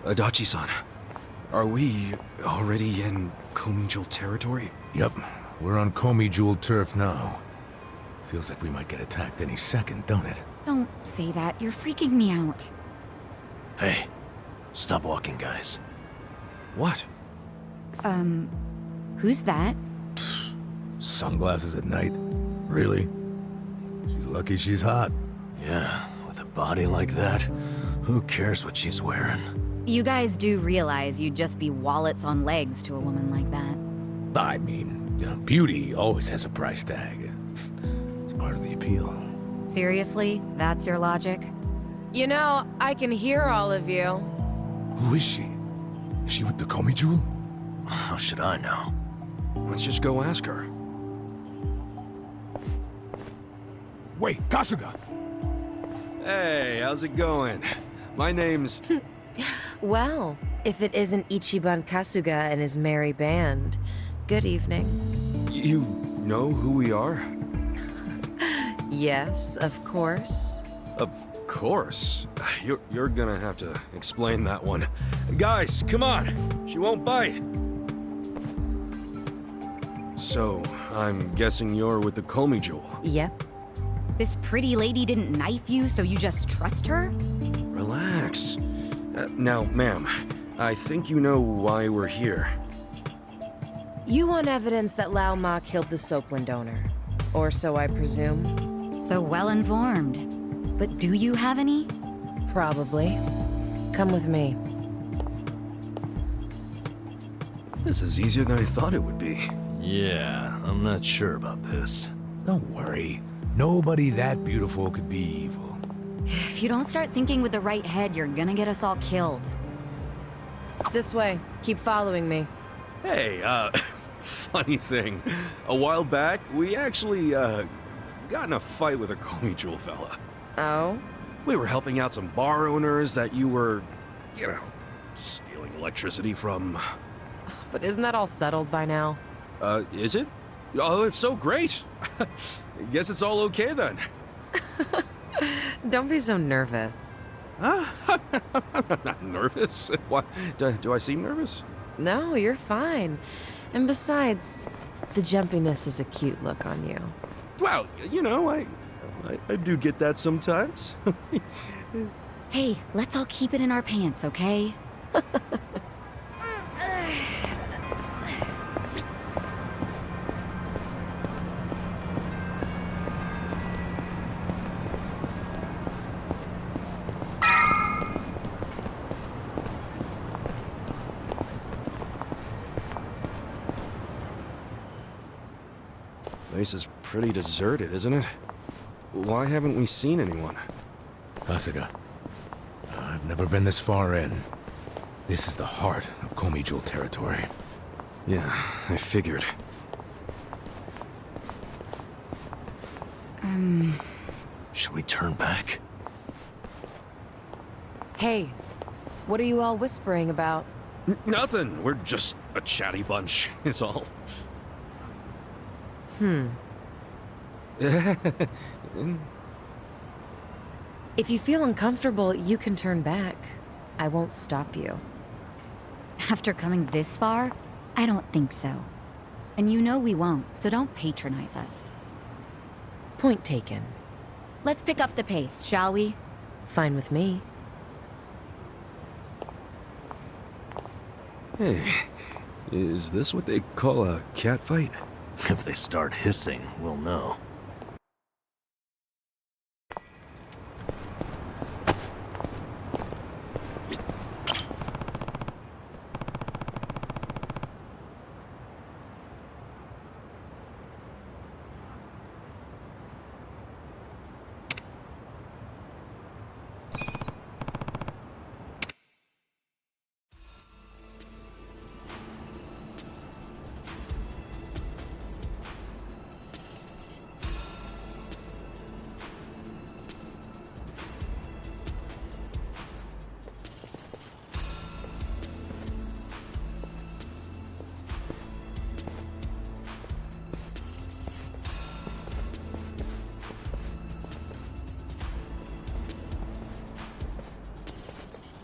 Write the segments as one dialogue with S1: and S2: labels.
S1: Adachi-san, are we already in Komijul territory?
S2: Yep, we're on Komijul turf now. Feels like we might get attacked any second, don't it?
S3: Don't say that. You're freaking me out.
S4: Hey, stop walking, guys.
S1: What?
S3: Who's that?
S2: Sunglasses at night? Really? She's lucky she's hot.
S4: Yeah, with a body like that, who cares what she's wearing?
S3: You guys do realize you'd just be wallets on legs to a woman like that.
S2: I mean, you know, beauty always has a price tag. It's part of the appeal.
S3: Seriously? That's your logic?
S5: You know, I can hear all of you.
S2: Who is she? Is she with the Komijul?
S4: How should I know?
S1: Let's just go ask her.
S2: Wait, Kasuga!
S1: Hey, how's it going? My name's...
S5: Well, if it isn't Ichiban Kasuga and his merry band, good evening.
S1: You know who we are?
S5: Yes, of course.
S1: Of course. You're gonna have to explain that one. Guys, come on! She won't bite! So, I'm guessing you're with the Komijul.
S5: Yep.
S3: This pretty lady didn't knife you, so you just trust her?
S1: Relax. Now, ma'am, I think you know why we're here.
S5: You want evidence that Lao Ma killed the Soapland owner. Or so I presume.
S3: So well informed. But do you have any?
S5: Probably. Come with me.
S1: This is easier than I thought it would be.
S4: Yeah, I'm not sure about this.
S2: Don't worry. Nobody that beautiful could be evil.
S3: If you don't start thinking with the right head, you're gonna get us all killed.
S5: This way. Keep following me.
S1: Hey, funny thing. A while back, we actually, got in a fight with a Komijul fella.
S5: Oh?
S1: We were helping out some bar owners that you were, you know, stealing electricity from.
S5: But isn't that all settled by now?
S1: Is it? Oh, if so, great. Guess it's all okay then.
S5: Don't be so nervous.
S1: Huh? I'm not nervous. Why? Do I seem nervous?
S5: No, you're fine. And besides, the jumpiness is a cute look on you.
S1: Well, you know, I do get that sometimes.
S3: Hey, let's all keep it in our pants, okay?
S1: Place is pretty deserted, isn't it? Why haven't we seen anyone?
S2: Kasuga, I've never been this far in. This is the heart of Komijul territory.
S1: Yeah, I figured.
S4: Should we turn back?
S5: Hey, what are you all whispering about?
S1: Nothing. We're just a chatty bunch, is all.
S5: If you feel uncomfortable, you can turn back. I won't stop you.
S3: After coming this far, I don't think so. And you know we won't, so don't patronize us.
S5: Point taken.
S3: Let's pick up the pace, shall we?
S5: Fine with me.
S1: Hey, is this what they call a cat fight?
S4: If they start hissing, we'll know.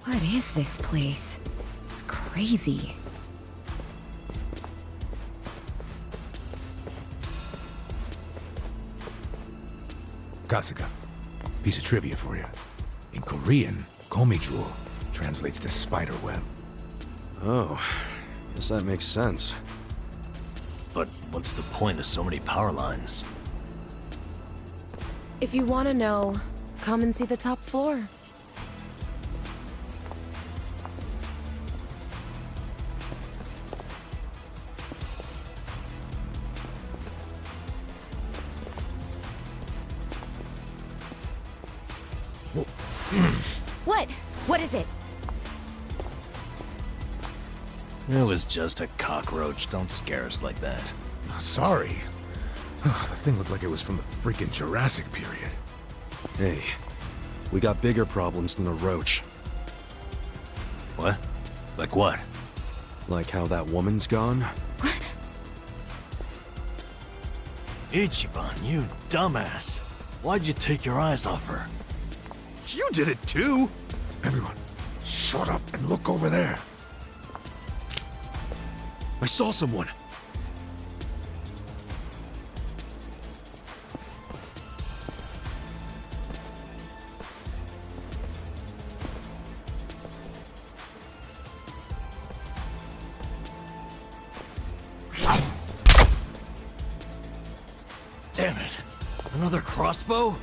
S3: What is this place? It's crazy.
S2: Kasuga, piece of trivia for you. In Korean, komijul translates to spider web.
S1: Oh, guess that makes sense.
S4: But what's the point of so many power lines?
S5: If you want to know, come and see the top floor.
S3: What? What is it?
S4: It was just a cockroach. Don't scare us like that.
S2: Sorry. The thing looked like it was from the freaking Jurassic period.
S1: Hey, we got bigger problems than a roach.
S4: What? Like what?
S1: Like how that woman's gone?
S4: Ichiban, you dumbass. Why'd you take your eyes off her?
S1: You did it too!
S2: Everyone, shut up and look over there.
S1: I saw someone.
S4: Damn it. Another crossbow?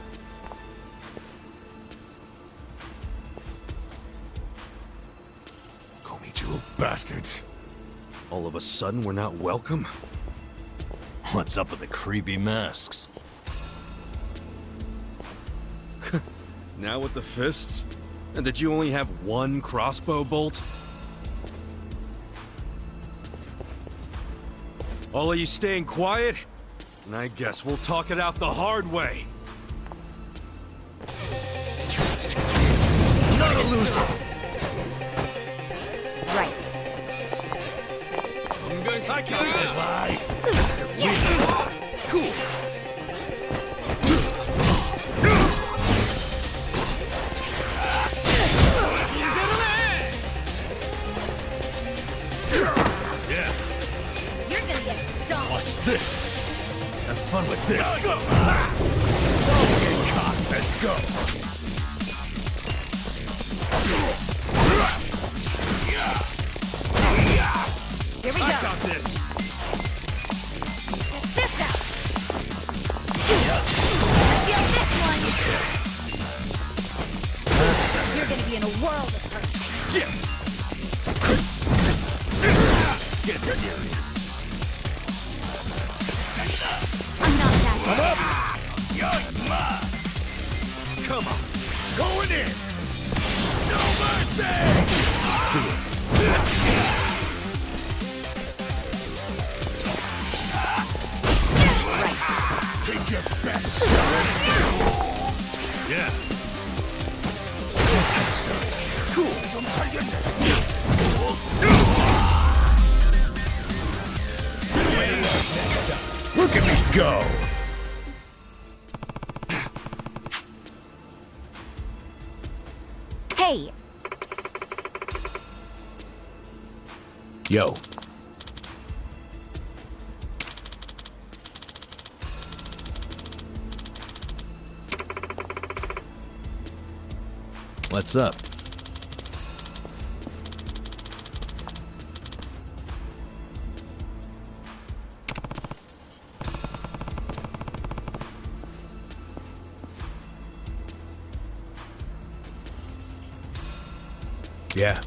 S2: Komijul bastards.
S1: All of a sudden, we're not welcome?
S4: What's up with the creepy masks?
S1: Now with the fists? And that you only have one crossbow bolt? All of you staying quiet? And I guess we'll talk it out the hard way.
S4: Not a loser!
S3: Right.
S1: I got this.
S3: You're gonna get stomped.
S4: Watch this! Have fun with this!
S2: Okay, cock, let's go.
S3: Here we go.
S1: I got this.
S3: This out. I feel this one. You're gonna be in a world of hurt.
S1: Get serious.
S3: I'm not that.
S1: Come on. Going in. No mercy.
S2: Take your best.
S1: Yeah.
S2: Look at me go.
S3: Hey,
S2: Yo.
S4: What's up?
S2: Yeah.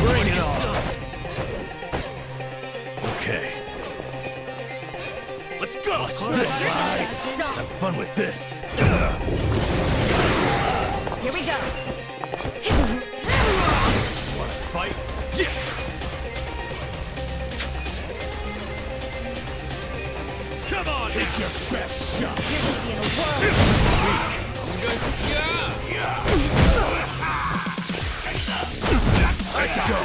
S4: Bring it on! Okay. Let's go! Watch
S3: you're
S4: this!
S3: gonna get stomped.
S4: Have fun with this!
S3: Here we go.
S4: Wanna fight?
S2: Come on! Take your best shot!
S3: You're gonna be in a whirl.
S2: Let's go!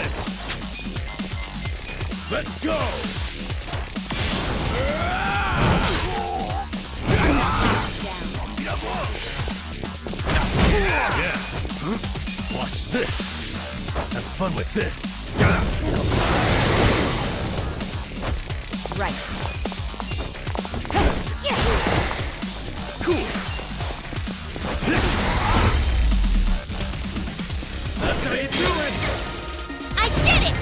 S2: Let's go! Yeah. Watch this. Have fun with this.
S3: Right.
S2: Cool. That's how you do it.
S3: I did it!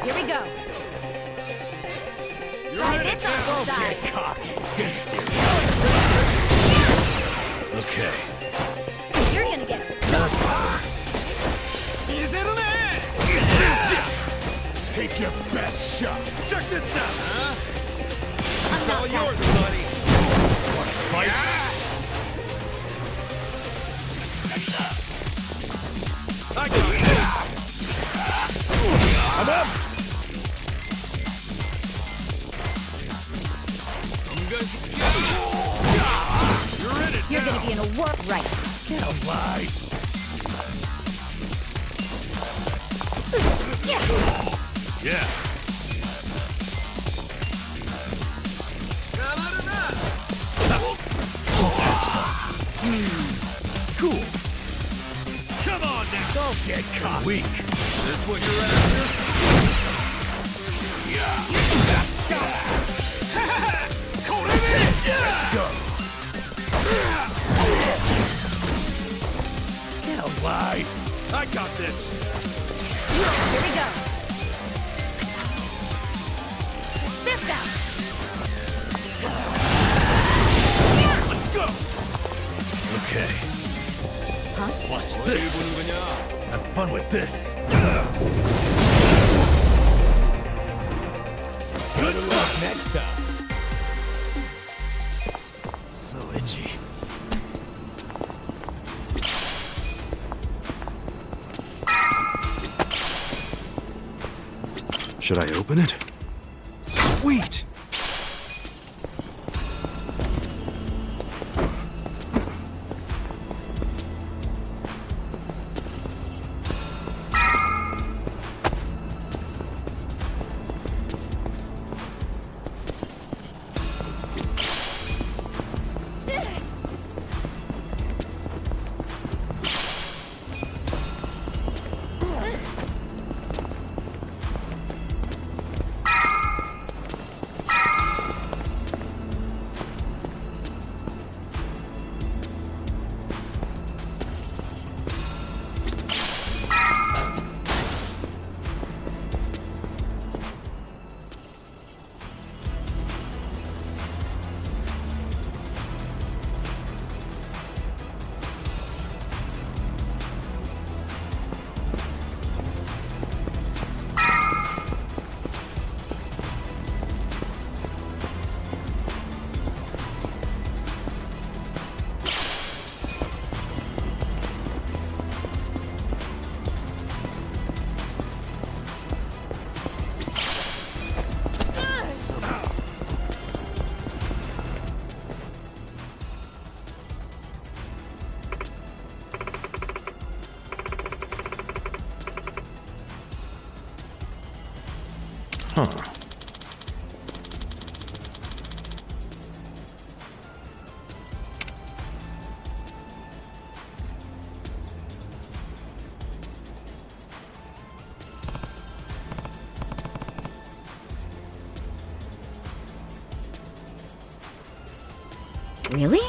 S3: Here we go. Try this on both sides.
S2: Get cocky. Get serious. Okay.
S3: You're gonna get stuck.
S2: Take your best shot. Check this out.
S3: I'm not yours.
S2: buddy. Want to fight? I got this. I'm up. You're in it
S3: You're
S2: now.
S3: gonna be in a warp right.
S2: Get alive. Yeah. Cool. Come on now. Don't get caught. Weak. This what you're after? Let's go. Get alive. I got this.
S3: Here we go. This out.
S2: Let's go. Okay.
S3: Huh?
S2: Watch this. Have fun with this. Good luck next time. So itchy.
S1: Should I open it? Sweet!
S2: Huh.
S3: Really?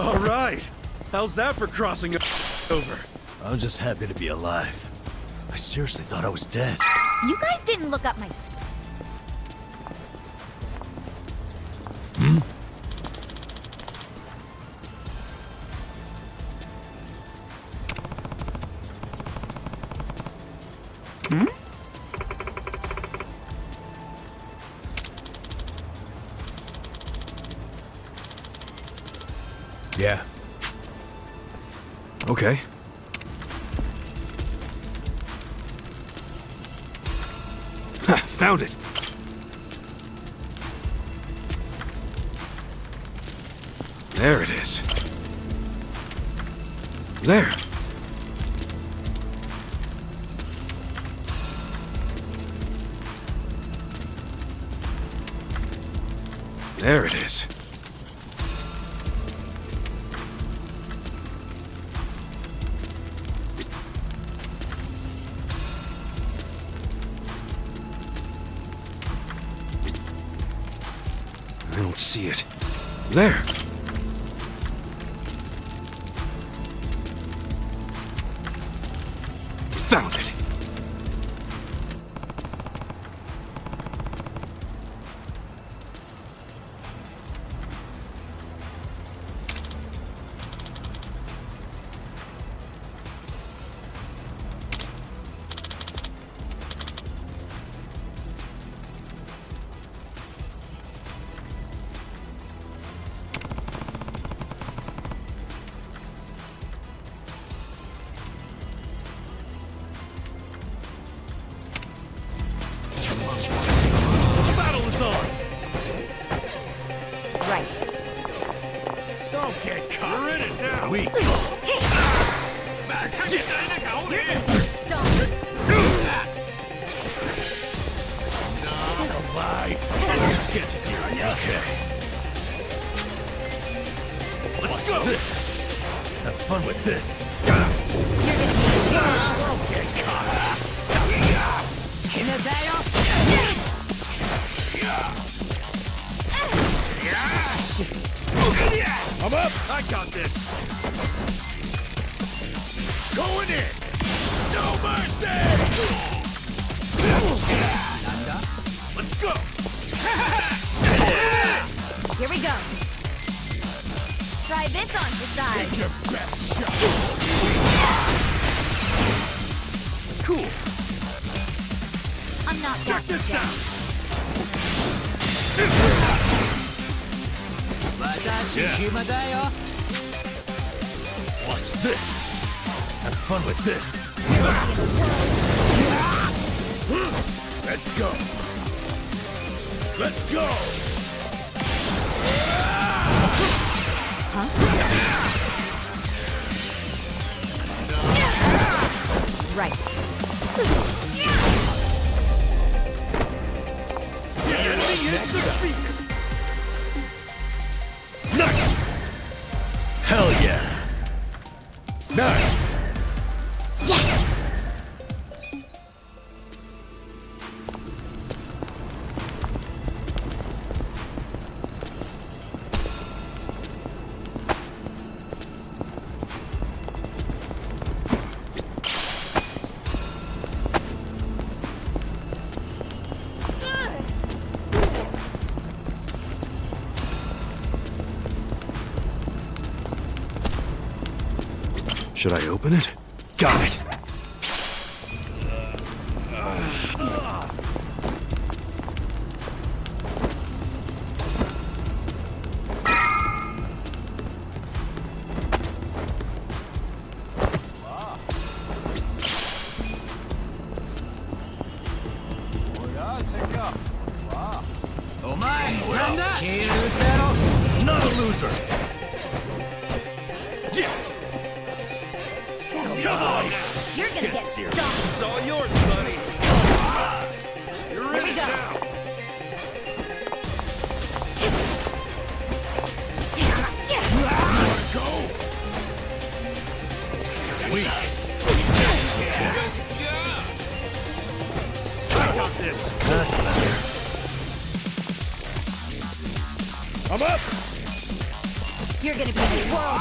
S1: All right. How's that for crossing over?
S4: I'm just happy to be alive. I seriously thought I was dead.
S3: You guys didn't look up my...
S2: Yeah.
S1: Okay. Ha, found it. There it is. There. There it is. I don't see it. There. Found it.
S4: Battle is on!
S3: Right.
S4: Don't get caught! You're in it now! Weak!
S3: You're gonna get stoned.
S4: Alive! Let's get serious. Okay. Let's go! This! Have fun with this!
S3: You're gonna get
S4: Don't get caught! I'm up! I got this! Going in! No mercy! Let's go!
S3: Here we go. Try this on your side.
S4: Take your best shot! Cool!
S3: I'm not
S4: Check
S3: backing
S4: this
S3: down.
S4: out!
S6: Yeah.
S4: Watch this! Have fun with this! Let's go! Let's go!
S3: Right.
S4: Nice! Hell yeah! Nice!
S1: Should I open it? Got it.
S4: Not a loser! Yeah! Come on!
S3: You're gonna get
S4: serious.
S3: stoned.
S1: It's all yours, buddy.
S3: Here we go.
S4: Go! Weak! I got this! That's better. I'm up!
S3: You're gonna be the world.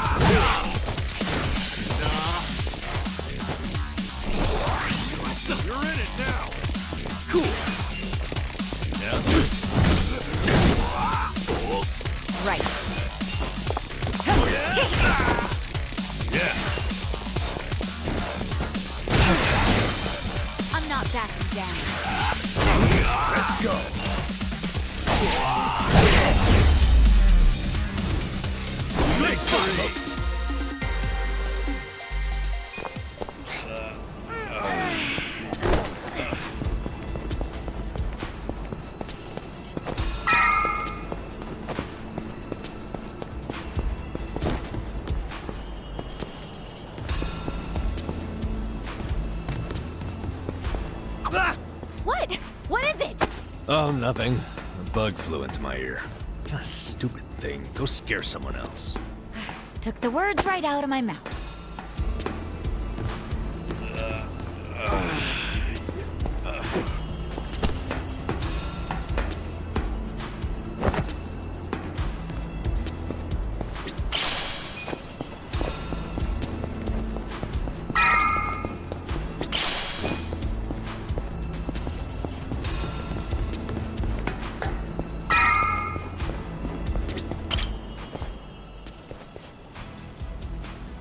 S1: You're in it now. Cool.
S3: Right.
S1: Yeah.
S3: I'm not backing down.
S2: Let's go.
S1: Victory.
S3: What? What is it?
S4: Oh, nothing. A bug flew into my ear. What a stupid thing. Go scare someone else.
S3: Took the words right out of my mouth.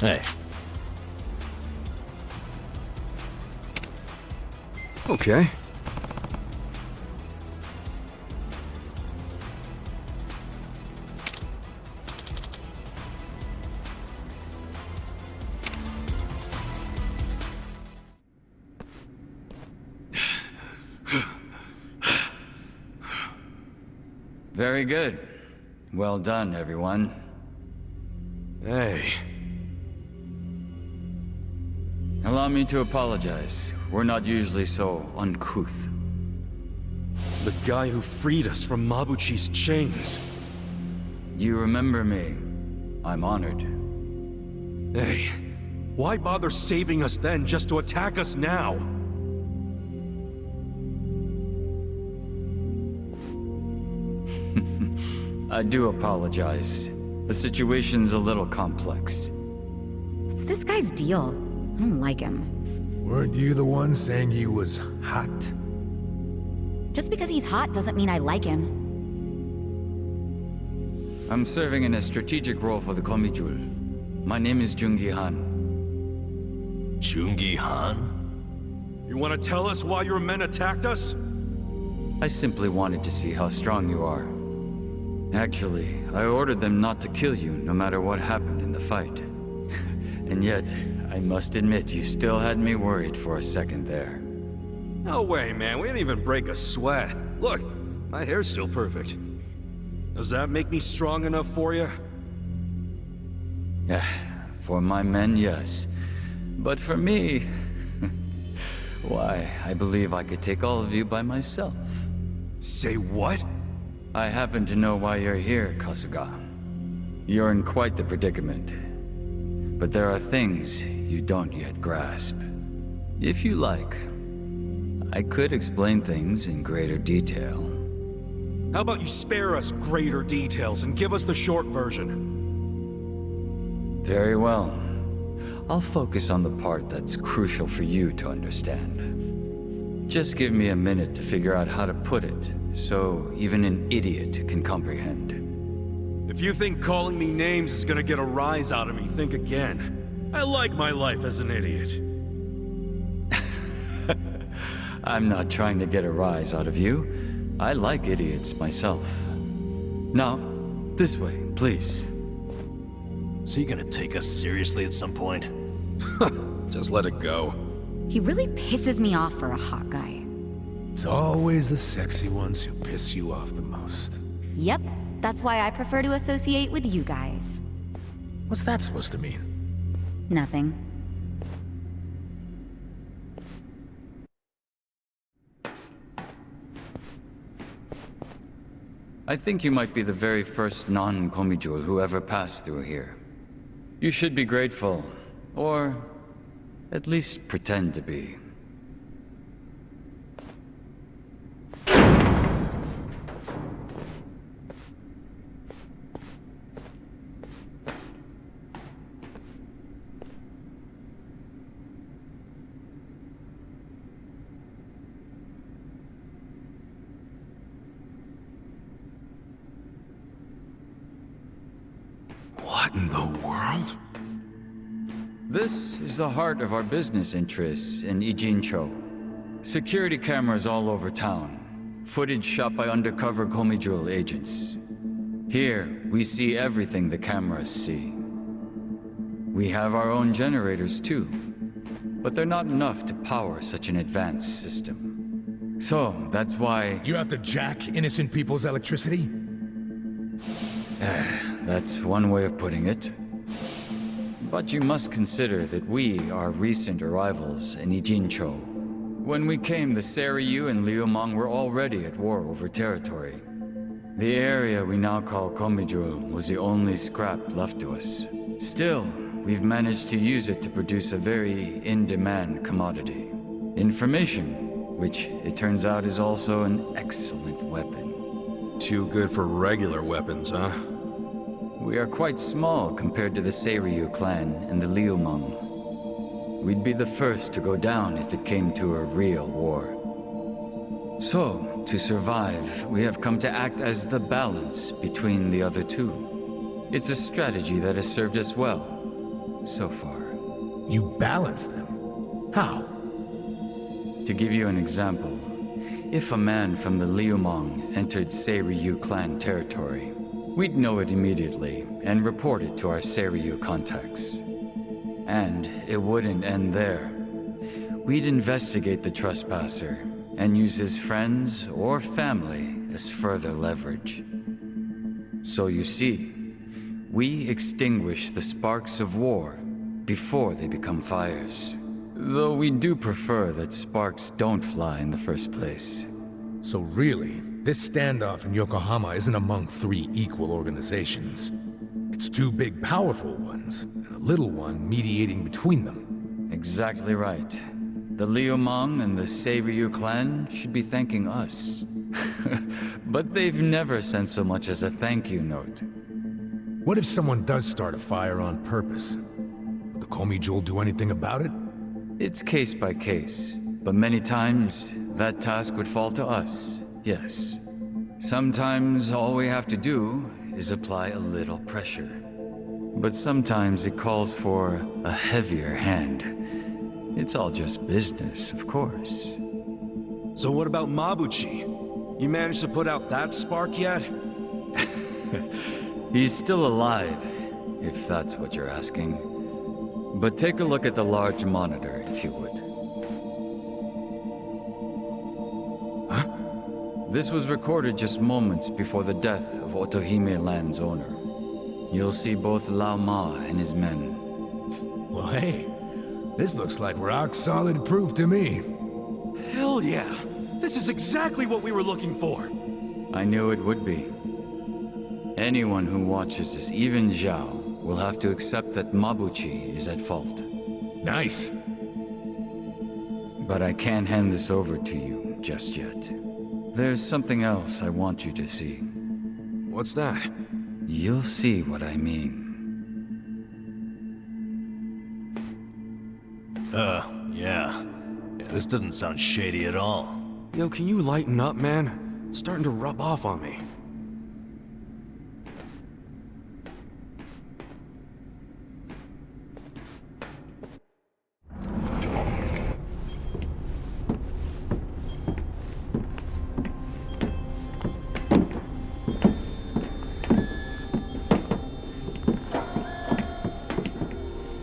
S4: Hey,
S1: Okay.
S7: Very good. Well done, everyone.
S1: Hey.
S7: Allow me to apologize. We're not usually so uncouth.
S1: The guy who freed us from Mabuchi's chains.
S7: You remember me. I'm honored.
S1: Hey. Why bother saving us then just to attack us now?
S7: I do apologize. The situation's a little complex.
S3: What's this guy's deal? I don't like him.
S2: Weren't you the one saying he was hot?
S3: Just because he's hot doesn't mean I like him.
S7: I'm serving in a strategic role for the Komijul. My name is Jungi Han.
S4: Jungi Han?
S1: You want to tell us why your men attacked us?
S7: I simply wanted to see how strong you are. Actually, I ordered them not to kill you no matter what happened in the fight. And yet, I must admit you still had me worried for a second there.
S1: No way, man. We didn't even break a sweat. Look, my hair's still perfect. Does that make me strong enough for you?
S7: Yeah, for my men, yes. But for me... why, I believe I could take all of you by myself.
S1: Say what?
S7: I happen to know why you're here, Kasuga. You're in quite the predicament. But there are things you don't yet grasp. If you like, I could explain things in greater detail.
S1: How about you spare us greater details and give us the short version?
S7: Very well. I'll focus on the part that's crucial for you to understand. Just give me a minute to figure out how to put it, so even an idiot can comprehend.
S1: If you think calling me names is gonna get a rise out of me, think again. I like my life as an idiot.
S7: I'm not trying to get a rise out of you. I like idiots myself. Now, this way, please.
S4: Is he gonna take us seriously at some point?
S1: Just let it go.
S3: He really pisses me off for a hot guy.
S2: It's always the sexy ones who piss you off the most.
S3: Yep, that's why I prefer to associate with you guys.
S2: What's that supposed to mean?
S3: Nothing.
S7: I think you might be the very first non-Komijul who ever passed through here. You should be grateful, or at least pretend to be.
S1: What in the world?
S7: This is the heart of our business interests in Ijincho. Security cameras all over town. Footage shot by undercover Komijul agents. Here, we see everything the cameras see. We have our own generators too, but they're not enough to power such an advanced system. So, that's why...
S2: You have to jack innocent people's electricity?
S7: That's one way of putting it. But you must consider that we are recent arrivals in Ijincho. When we came, the Seiryu and Liumang were already at war over territory. The area we now call Komijul was the only scrap left to us. Still, we've managed to use it to produce a very in-demand commodity. Information, which it turns out is also an excellent weapon.
S1: Too good for regular weapons, huh?
S7: We are quite small compared to the Seiryu clan and the Liumang. We'd be the first to go down if it came to a real war. So, to survive, we have come to act as the balance between the other two. It's a strategy that has served us well, so far.
S2: You balance them? How?
S7: To give you an example, if a man from the Liumang entered Seiryu clan territory, we'd know it immediately and report it to our Seiryu contacts. And it wouldn't end there. We'd investigate the trespasser and use his friends or family as further leverage. So you see, we extinguish the sparks of war before they become fires. Though we do prefer that sparks don't fly in the first place.
S2: So really, this standoff in Yokohama isn't among three equal organizations. It's two big, powerful ones, and a little one mediating between them.
S7: Exactly right. The Liumang and the Seiryu clan should be thanking us. But they've never sent so much as a thank you note.
S2: What if someone does start a fire on purpose? Would the Komijul do anything about it?
S7: It's case by case, but many times that task would fall to us, yes. Sometimes all we have to do is apply a little pressure. But sometimes it calls for a heavier hand. It's all just business, of course.
S1: So what about Mabuchi? You managed to put out that spark yet?
S7: He's still alive, if that's what you're asking. But take a look at the large monitor, if you would.
S1: Huh?
S7: This was recorded just moments before the death of Otohime Land's owner. You'll see both Lao Ma and his men.
S2: Well, hey, this looks like rock-solid proof to me.
S1: Hell yeah! This is exactly what we were looking for!
S7: I knew it would be. Anyone who watches this, even Zhao, will have to accept that Mabuchi is at fault.
S2: Nice.
S7: But I can't hand this over to you just yet. There's something else I want you to see.
S1: What's that?
S7: You'll see what I mean.
S4: Yeah. This doesn't sound shady at all.
S1: Yo, can you lighten up, man? It's starting to rub off on me.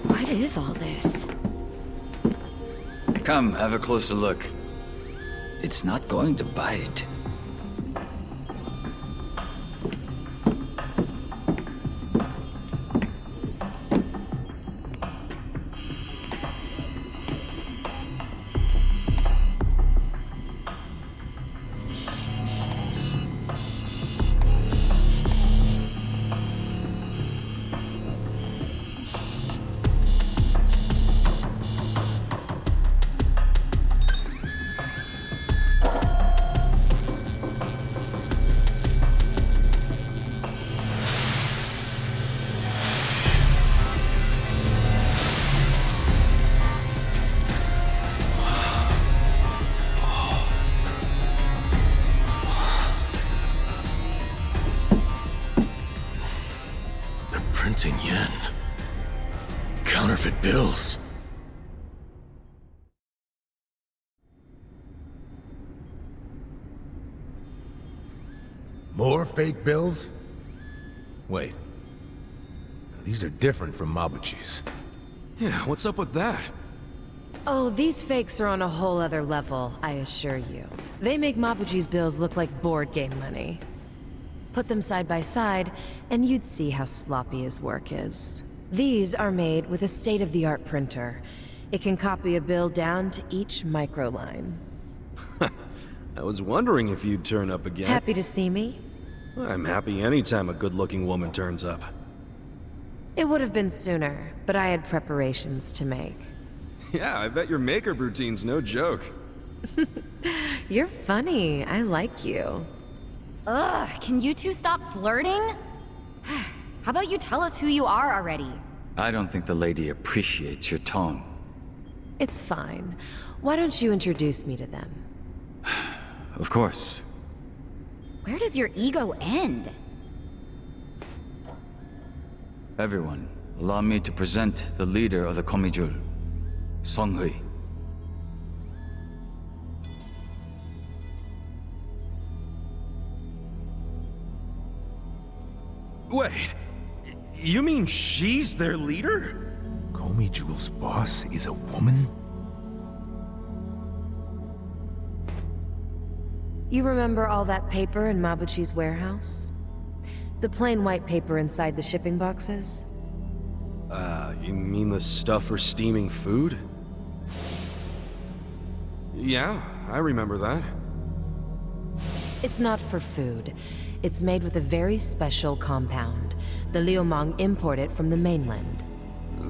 S3: What is all this?
S7: Come, have a closer look. It's not going to bite.
S2: Counterfeit bills. More fake bills? Wait. These are different from Mabuchi's.
S1: Yeah, what's up with that?
S5: Oh, these fakes are on a whole other level, I assure you. They make Mabuchi's bills look like board game money. Put them side by side, and you'd see how sloppy his work is. These are made with a state-of-the-art printer. It can copy a bill down to each microline.
S1: I was wondering if you'd turn up again.
S5: Happy to see me?
S1: I'm happy anytime a good-looking woman turns up.
S5: It would have been sooner, but I had preparations to make.
S1: Yeah, I bet your makeup routine's no joke.
S5: You're funny. I like you.
S3: Ugh, can you two stop flirting? How about you tell us who you are already?
S7: I don't think the lady appreciates your tone.
S5: It's fine. Why don't you introduce me to them?
S7: Of course.
S3: Where does your ego end?
S7: Everyone, allow me to present the leader of the Komijul, Songhui.
S1: Wait, you mean she's their leader?
S2: Komijul's boss is a woman?
S5: You remember all that paper in Mabuchi's warehouse? The plain white paper inside the shipping boxes?
S1: You mean the stuff for steaming food? Yeah, I remember that.
S5: It's not for food. It's made with a very special compound. The Liumang import it from the mainland.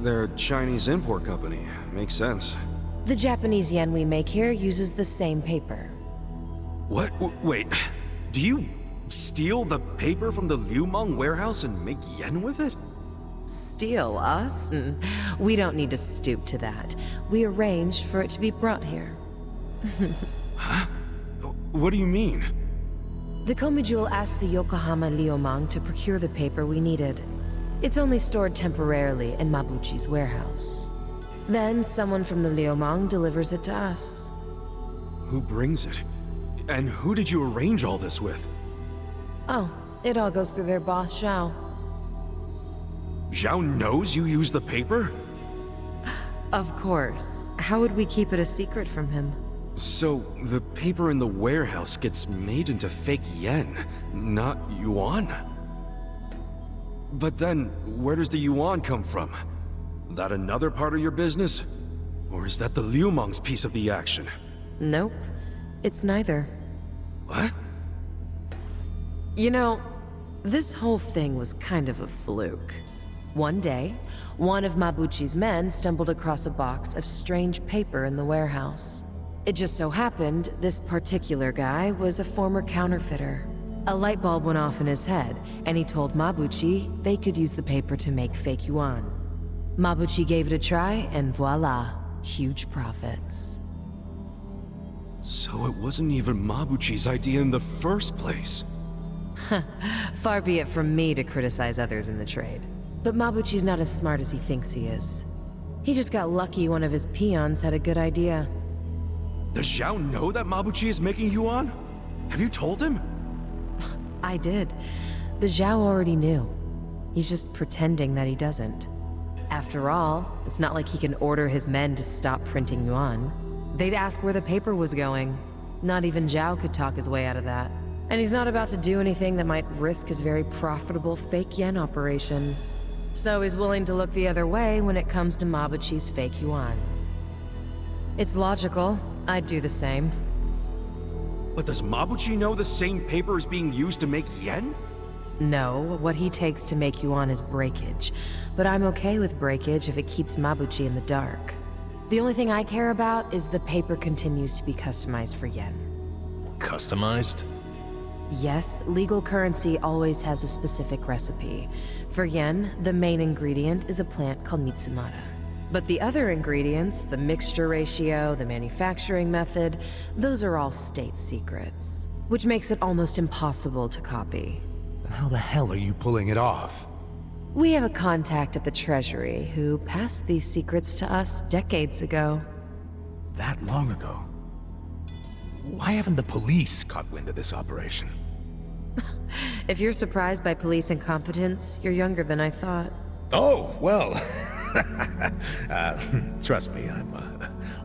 S1: They're a Chinese import company. Makes sense.
S5: The Japanese yen we make here uses the same paper.
S1: What? Wait, do you steal the paper from the Liumang warehouse and make yen with it?
S5: Steal us? We don't need to stoop to that. We arranged for it to be brought here.
S1: Huh? What do you mean?
S5: The Komijul asked the Yokohama Liumang to procure the paper we needed. It's only stored temporarily in Mabuchi's warehouse. Then someone from the Liumang delivers it to us.
S1: Who brings it? And who did you arrange all this with?
S5: Oh, it all goes through their boss, Zhao.
S1: Zhao knows you used the paper?
S5: Of course. How would we keep it a secret from him?
S1: So, the paper in the warehouse gets made into fake yen, not yuan? But then, where does the yuan come from? That another part of your business? Or is that the Liumang's piece of the action?
S5: Nope. It's neither.
S1: What?
S5: You know, this whole thing was kind of a fluke. One day, one of Mabuchi's men stumbled across a box of strange paper in the warehouse. It just so happened this particular guy was a former counterfeiter. A light bulb went off in his head, and he told Mabuchi they could use the paper to make fake yuan. Mabuchi gave it a try, and voila, huge profits.
S1: So it wasn't even Mabuchi's idea in the first place.
S5: Far be it from me to criticize others in the trade. But Mabuchi's not as smart as he thinks he is. He just got lucky one of his peons had a good idea.
S1: Does Zhao know that Mabuchi is making yuan? Have you told him?
S5: I did, but Zhao already knew. He's just pretending that he doesn't. After all, it's not like he can order his men to stop printing yuan. They'd ask where the paper was going. Not even Zhao could talk his way out of that. And he's not about to do anything that might risk his very profitable fake yen operation. So he's willing to look the other way when it comes to Mabuchi's fake yuan. It's logical. I'd do the same.
S1: But does Mabuchi know the same paper is being used to make yen?
S5: No, what he takes to make yuan is breakage. But I'm okay with breakage if it keeps Mabuchi in the dark. The only thing I care about is the paper continues to be customized for yen.
S4: Customized?
S5: Yes, legal currency always has a specific recipe. For yen, the main ingredient is a plant called Mitsumara. But the other ingredients, the mixture ratio, the manufacturing method, those are all state secrets. Which makes it almost impossible to copy.
S2: Then how the hell are you pulling it off?
S5: We have a contact at the Treasury who passed these secrets to us decades ago.
S2: That long ago? Why haven't the police caught wind of this operation?
S5: If you're surprised by police incompetence, you're younger than I thought.
S2: Oh, well. Trust me, I'm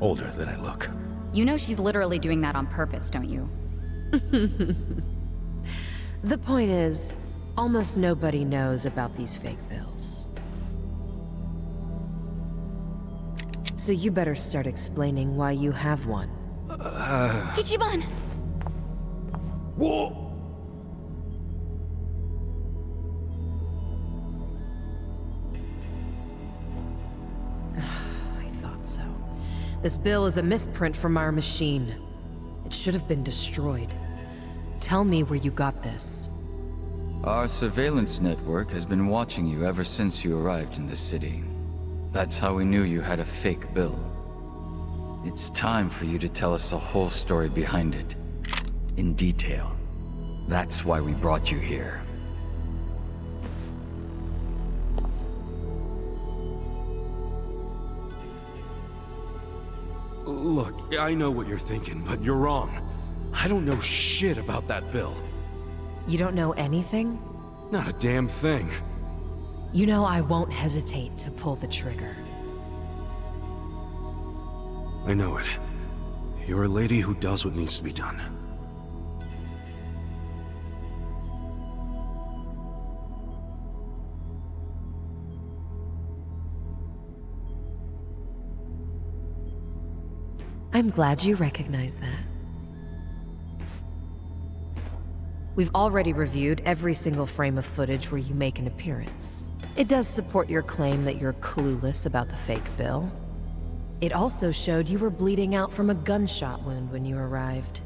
S2: older than I look.
S3: You know she's literally doing that on purpose, don't you?
S5: The point is, almost nobody knows about these fake bills. So you better start explaining why you have one.
S3: Ichiban!
S2: Whoa!
S5: I thought so. This bill is a misprint from our machine. It should have been destroyed. Tell me where you got this.
S7: Our surveillance network has been watching you ever since you arrived in the city. That's how we knew you had a fake bill. It's time for you to tell us the whole story behind it. In detail. That's why we brought you here.
S1: Look, I know what you're thinking, but you're wrong. I don't know shit about that bill.
S5: You don't know anything?
S1: Not a damn thing.
S5: You know I won't hesitate to pull the trigger.
S1: I know it. You're a lady who does what needs to be done.
S5: I'm glad you recognize that. We've already reviewed every single frame of footage where you make an appearance. It does support your claim that you're clueless about the fake bill. It also showed you were bleeding out from a gunshot wound when you arrived.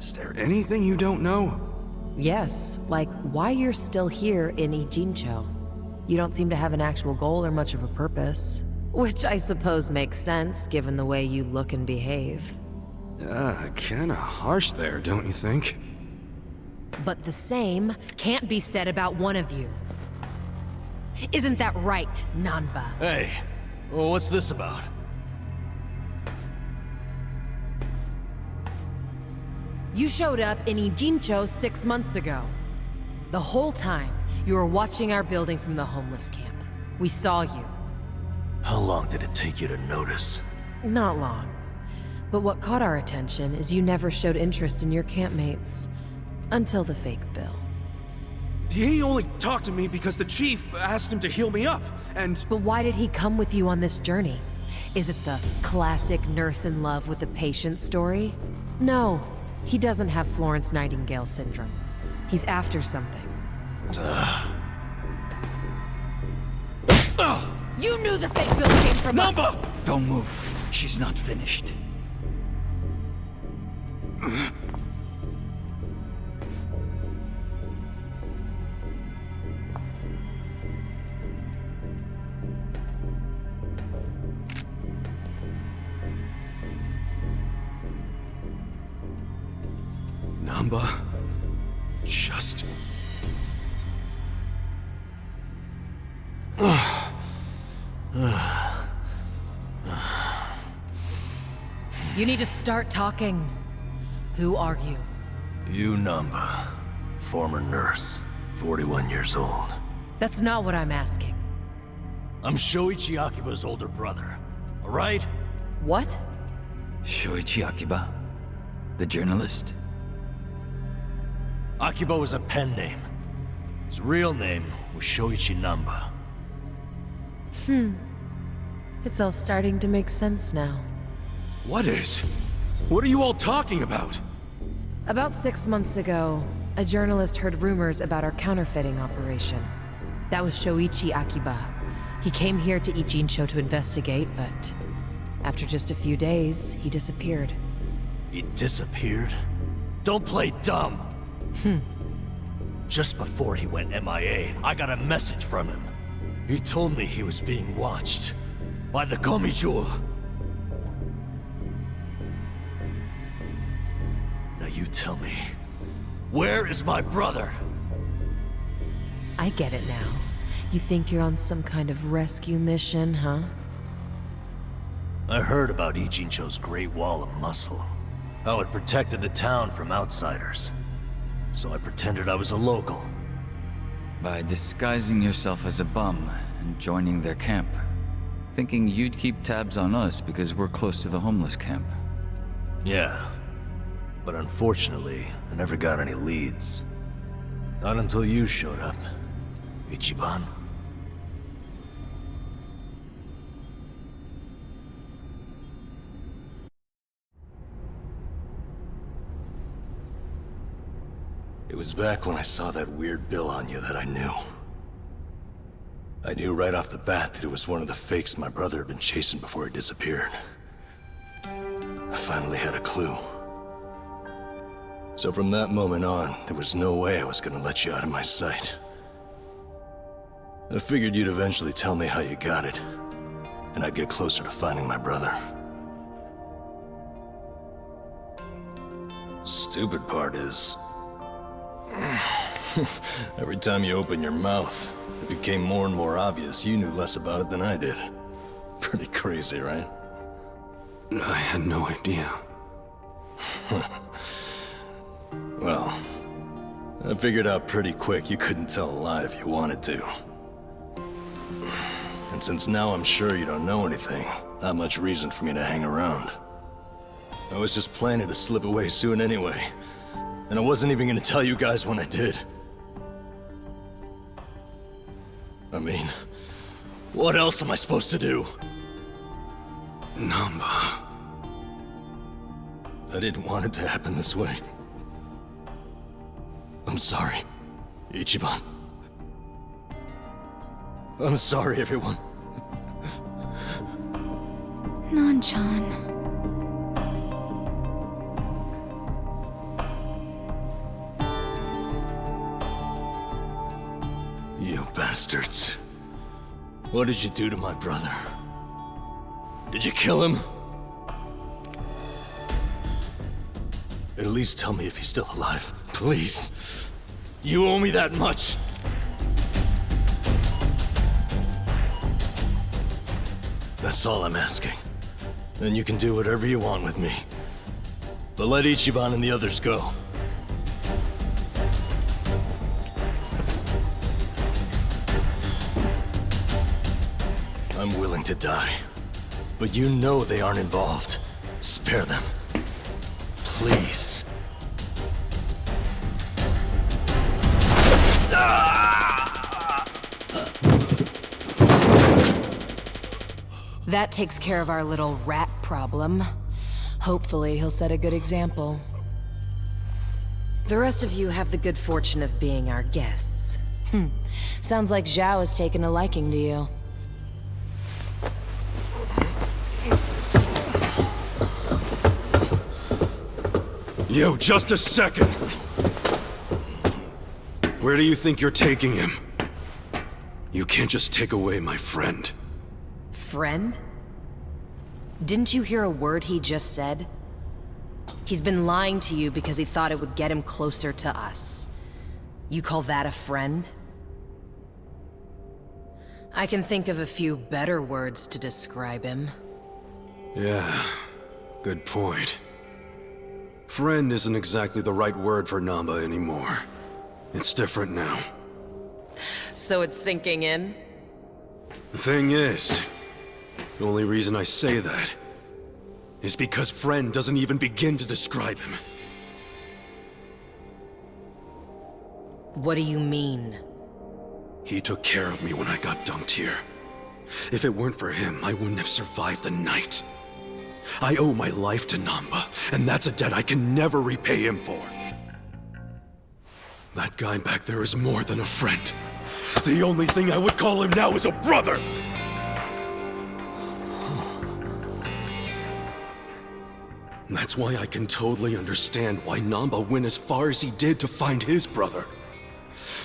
S1: Is there anything you don't know?
S5: Yes, like why you're still here in Ijincho. You don't seem to have an actual goal or much of a purpose. Which I suppose makes sense, given the way you look and behave.
S1: Kinda harsh there, don't you think?
S5: But the same can't be said about one of you. Isn't that right, Nanba?
S4: Hey, well, what's this about?
S5: You showed up in Ijincho 6 months ago. The whole time, you were watching our building from the homeless camp. We saw you.
S4: How long did it take you to notice?
S5: Not long. But what caught our attention is you never showed interest in your campmates. Until the fake bill.
S1: He only talked to me because the chief asked him to heal me up, and...
S5: But why did he come with you on this journey? Is it the classic nurse in love with a patient story? No, he doesn't have Florence Nightingale syndrome. He's after something. You knew the fake bill came from us!
S7: Don't move. She's not finished.
S1: Namba... just...
S5: You need to start talking. Who are you?
S4: You Namba, former nurse, 41 years old.
S5: That's not what I'm asking.
S4: I'm Shoichi Akiba's older brother, alright?
S5: What?
S7: Shoichi Akiba? The journalist?
S4: Akiba was a pen name. His real name was Shoichi Namba.
S5: It's all starting to make sense now.
S1: What is? What are you all talking about?
S5: About 6 months ago, a journalist heard rumors about our counterfeiting operation. That was Shoichi Akiba. He came here to Ijincho to investigate, but after just a few days, he disappeared.
S4: He disappeared? Don't play dumb! Just before he went MIA, I got a message from him. He told me he was being watched by the Komijul. Now you tell me, where is my brother?
S5: I get it now. You think you're on some kind of rescue mission, huh?
S4: I heard about Ichincho's Great Wall of Muscle. How it protected the town from outsiders. So I pretended I was a local.
S7: By disguising yourself as a bum and joining their camp. Thinking you'd keep tabs on us because we're close to the homeless camp.
S4: Yeah. But unfortunately, I never got any leads. Not until you showed up, Ichiban.
S8: It was back when I saw that weird bill on you that I knew. I knew right off the bat that it was one of the fakes my brother had been chasing before he disappeared. I finally had a clue. So from that moment on, there was no way I was gonna let you out of my sight. I figured you'd eventually tell me how you got it, and I'd get closer to finding my brother. Stupid part is... every time you open your mouth, it became more and more obvious you knew less about it than I did. Pretty crazy, right?
S1: I had no idea.
S8: Well, I figured out pretty quick you couldn't tell a lie if you wanted to. And since now I'm sure you don't know anything, not much reason for me to hang around. I was just planning to slip away soon anyway. And I wasn't even gonna tell you guys when I did. I mean, what else am I supposed to do?
S1: Namba.
S8: I didn't want it to happen this way. I'm sorry, Ichiban. I'm sorry, everyone.
S3: Nan-chan.
S8: You bastards. What did you do to my brother? Did you kill him? At least tell me if he's still alive, please. You owe me that much. That's all I'm asking. Then you can do whatever you want with me. But let Ichiban and the others go. I'm willing to die. But you know they aren't involved. Spare them. Please.
S5: That takes care of our little rat problem. Hopefully, he'll set a good example. The rest of you have the good fortune of being our guests. Sounds like Zhao has taken a liking to you.
S1: Yo, just a second! Where do you think you're taking him? You can't just take away my friend.
S5: Friend? Didn't you hear a word he just said? He's been lying to you because he thought it would get him closer to us. You call that a friend? I can think of a few better words to describe him.
S1: Yeah, good point. Friend isn't exactly the right word for Namba anymore. It's different now.
S5: So it's sinking in?
S1: The thing is, the only reason I say that is because friend doesn't even begin to describe him.
S5: What do you mean?
S1: He took care of me when I got dumped here. If it weren't for him, I wouldn't have survived the night. I owe my life to Namba, and that's a debt I can never repay him for. That guy back there is more than a friend. The only thing I would call him now is a brother! That's why I can totally understand why Namba went as far as he did to find his brother.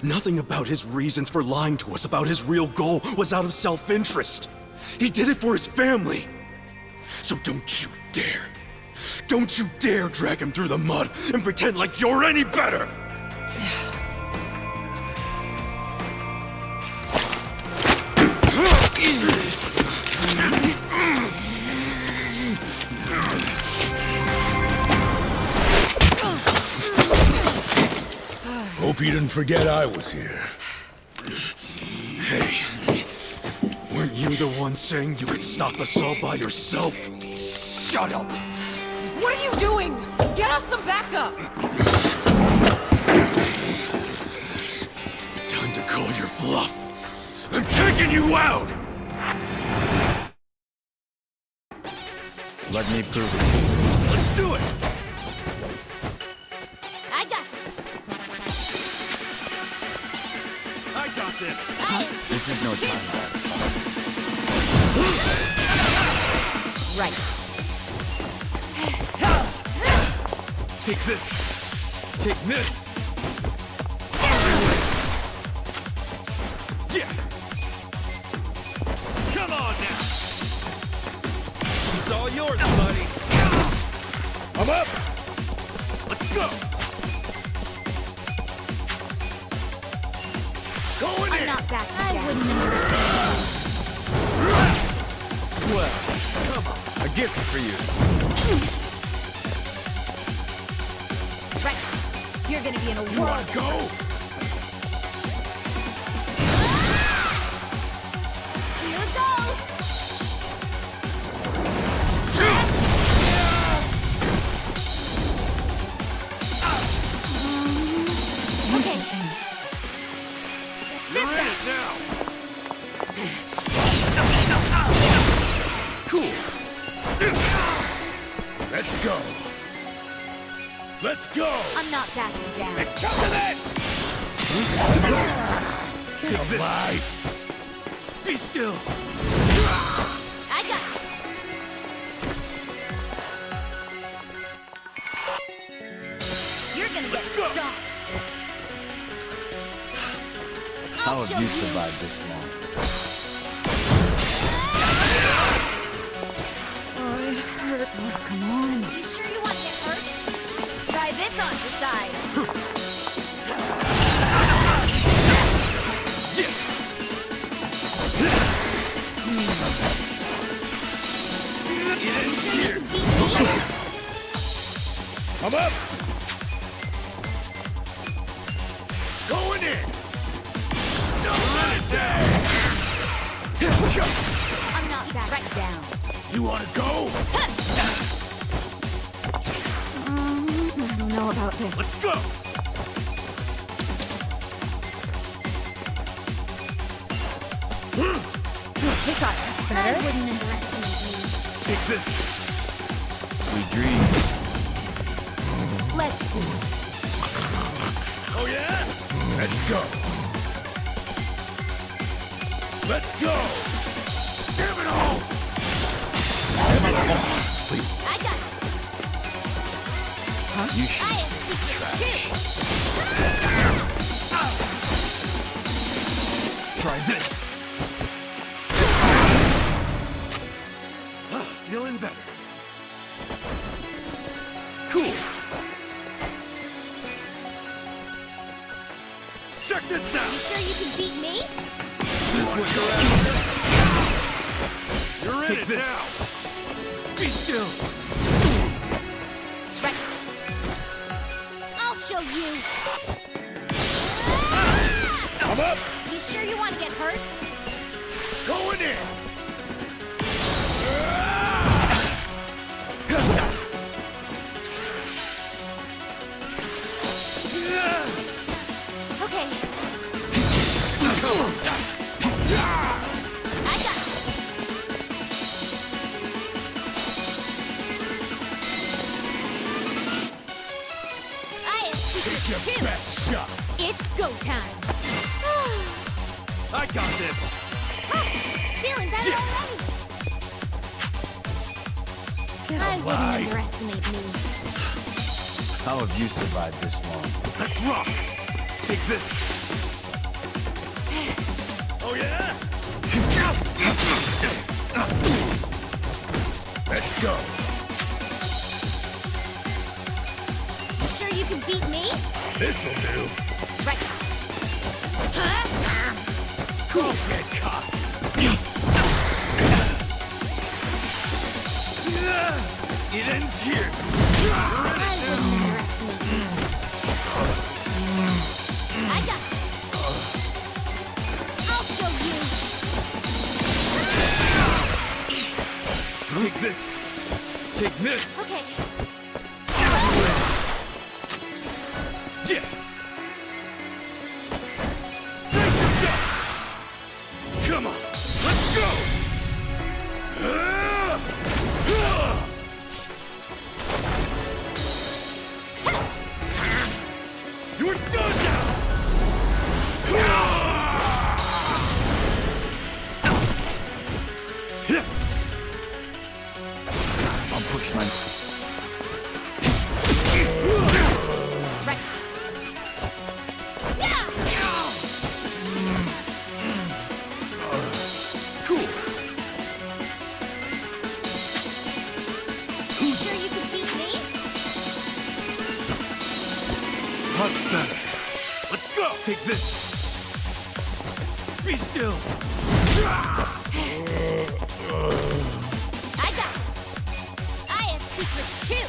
S1: Nothing about his reasons for lying to us about his real goal was out of self-interest. He did it for his family. So don't you dare. Don't you dare drag him through the mud and pretend like you're any better!
S2: Hope you didn't forget I was here.
S1: Hey, weren't you the one saying you could stop us all by yourself? Shut up!
S9: What are you doing? Get us some backup!
S1: Time to call your bluff. I'm taking you out!
S7: Let me prove it to you.
S1: Let's do it!
S10: I got this.
S1: I got this!
S7: This is no time for
S3: Right.
S1: Take this! Take this! Yeah! Come on now! It's all yours, buddy! I'm up! Let's go! Going
S10: I'm
S1: in!
S10: not back
S3: I
S10: again.
S3: wouldn't understand.
S1: Well, come on. A gift for you.
S3: Right. You're gonna be in a
S1: You
S3: world.
S1: wanna go?
S10: Here it goes.
S3: Okay.
S1: You're in it now! Cool. Let's go. Let's go!
S10: I'm not backing down.
S1: Let's come to this! Take this! Be still!
S10: I got this. You're gonna get
S1: go.
S10: stomped.
S7: How
S10: I'll
S7: have
S10: show
S7: you survived this long?
S3: Oh, it hurt. Oh, come on.
S10: You sure you want to get hurt?
S3: Try this on your side.
S1: Get in here!
S10: Beat me?
S1: I'm up! Going in! Don't let it down!
S10: I'm not back
S3: Right down.
S1: You wanna go?
S3: I don't know about this.
S1: Let's go!
S3: They got it.
S10: I wouldn't underestimate you.
S1: Take this!
S7: Sweet dreams.
S10: Let's see.
S1: Oh yeah? Let's go! Let's go! Damn it all!
S10: I got this.
S7: You
S10: I
S7: should
S10: have secrets too.
S1: Try this! Feeling better. Cool! Check this
S10: You
S1: out!
S10: sure you can beat me?
S1: This one you're in it now! Be still!
S10: Right. I'll show you.
S1: I'm up!
S10: You sure you want to get hurt?
S1: Going in!
S10: Okay. I got this. I have
S1: Take your
S10: secrets too.
S1: best shot!
S10: It's go time.
S1: I got this!
S10: Feeling better already. I wouldn't underestimate me.
S7: How have you survived this long?
S1: Let's rock! Take this! Oh yeah? Let's go!
S10: You sure you can beat me?
S1: This'll do!
S10: Right. Huh?
S1: Cool, get caught! It ends here!
S10: I wouldn't underestimate you.
S2: You're done now!
S7: I'll push my...
S10: Right. Yeah.
S2: Cool.
S10: You sure you can beat me?
S2: Much better. Let's go! Take this! Be still!
S10: I got this. I have secrets too.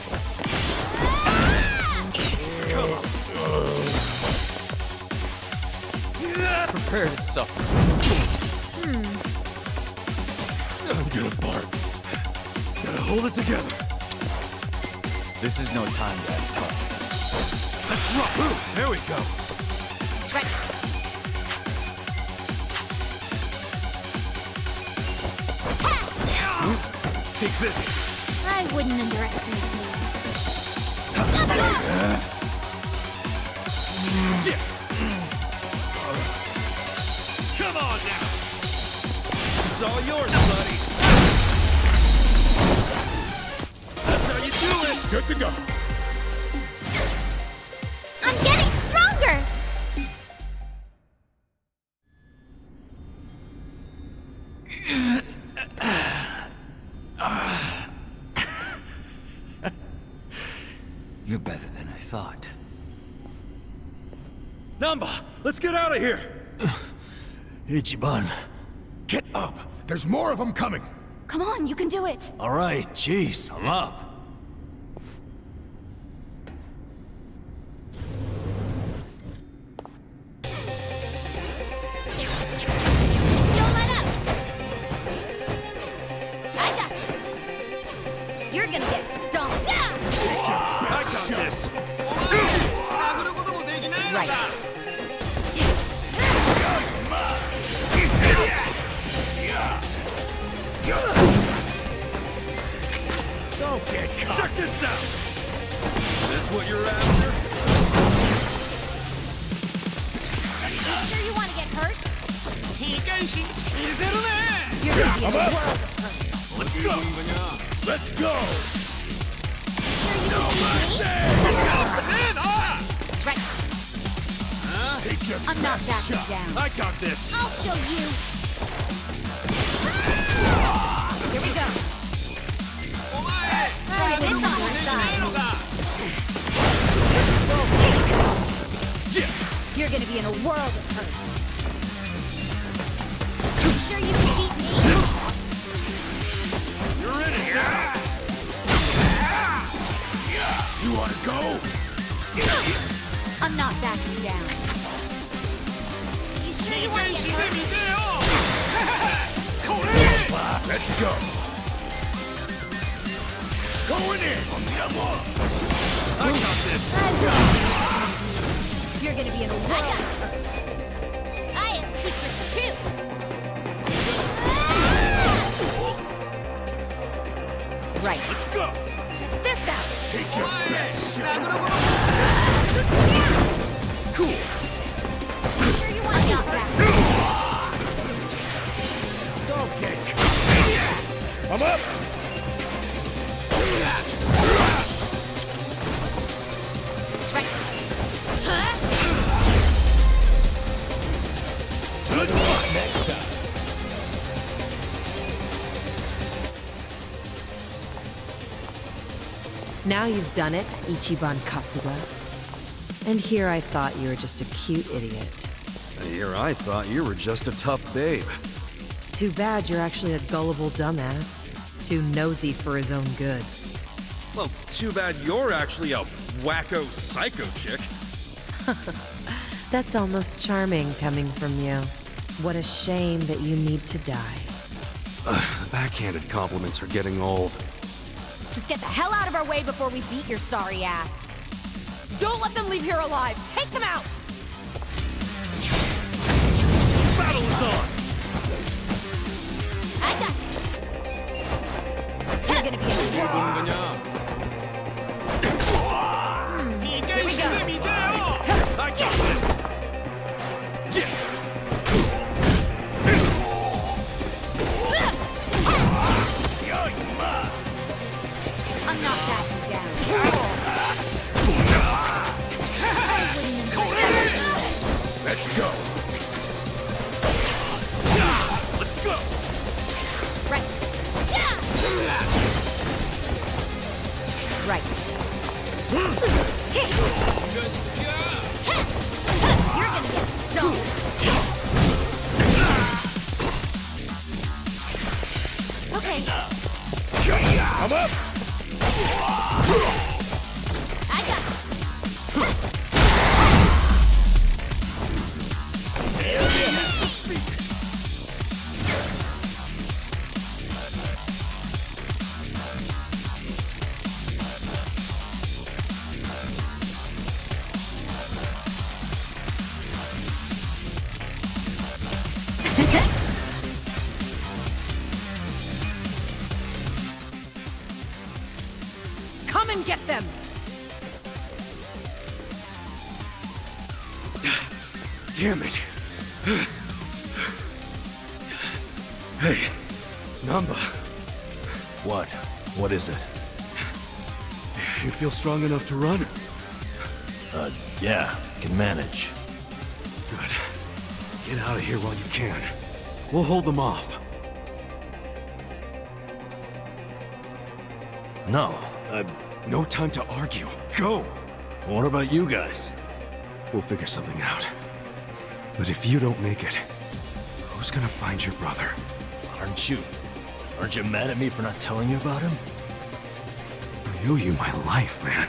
S7: Prepare to suffer.
S2: I'm gonna barf. Gotta hold it together.
S7: This is no time to act tough.
S2: Let's rock! Ooh, there we go!
S10: Right.
S2: Take this!
S10: I wouldn't underestimate me.
S2: Yeah! Come on now! It's all yours, buddy! That's how you do it! Good to go!
S10: I'm getting stronger.
S7: You're better than I thought.
S2: Namba, let's get out of here!
S4: Ichiban.
S2: Get up! There's more of them coming!
S3: Come on, you can do it.
S4: All right, jeez, I'm up.
S10: Don't let up. I got this. You're gonna get stomped.
S2: I got this!
S3: Right.
S2: Don't get caught! Check this out! Is this what you're after?
S10: You sure you want to get hurt?
S3: You're gonna be in a world of hurt.
S2: Let's go! Let's go!
S10: Sure you can beat me? Right.
S2: Take your
S3: I'm not
S2: best
S3: backing
S2: shot.
S3: down.
S2: I got this!
S10: I'll show you.
S3: Here we go.
S10: It's on our side.
S2: Yeah!
S3: You're gonna be in a world of hurt.
S10: You sure you can beat me?
S2: You're in it! You wanna go?
S3: I'm not backing down.
S10: You sure you want to get hurt?
S2: Let's go! Going in! I got this!
S3: You're gonna be in a
S10: I
S3: world
S10: got
S3: of
S10: this. I have secrets too.
S3: Right.
S2: Let's go!
S3: Check this out.
S2: Take your best shot! Cool!
S10: You sure you want to get hurt?
S2: Don't get caught! I'm up!
S10: Right.
S2: Good luck next time!
S5: Now you've done it, Ichiban Kasuga. And here I thought you were just a cute idiot.
S1: Here I thought you were just a tough babe.
S5: Too bad you're actually a gullible dumbass. Too nosy for his own good.
S1: Well, too bad you're actually a wacko psycho chick.
S5: That's almost charming coming from you. What a shame that you need to die.
S1: Backhanded compliments are getting old.
S3: Just get the hell out of our way before we beat your sorry ass. Don't let them leave here alive. Take them out.
S2: Battle is on!
S10: I got this.
S3: You're gonna be in a world. Here we go.
S2: I
S10: You're gonna get stoned. Okay.
S2: I'm up!
S10: I got this.
S9: Come and get them!
S1: Damn it. Hey, Namba.
S4: What? What is it?
S1: You feel strong enough to run?
S4: Yeah, can manage.
S1: Good. Get out of here while you can. We'll hold them off.
S4: No,
S1: No time to argue. Go!
S4: what about you guys?
S1: We'll figure something out. But if you don't make it, who's gonna find your brother?
S4: Aren't you mad at me for not telling you about him?
S1: I owe you my life, man.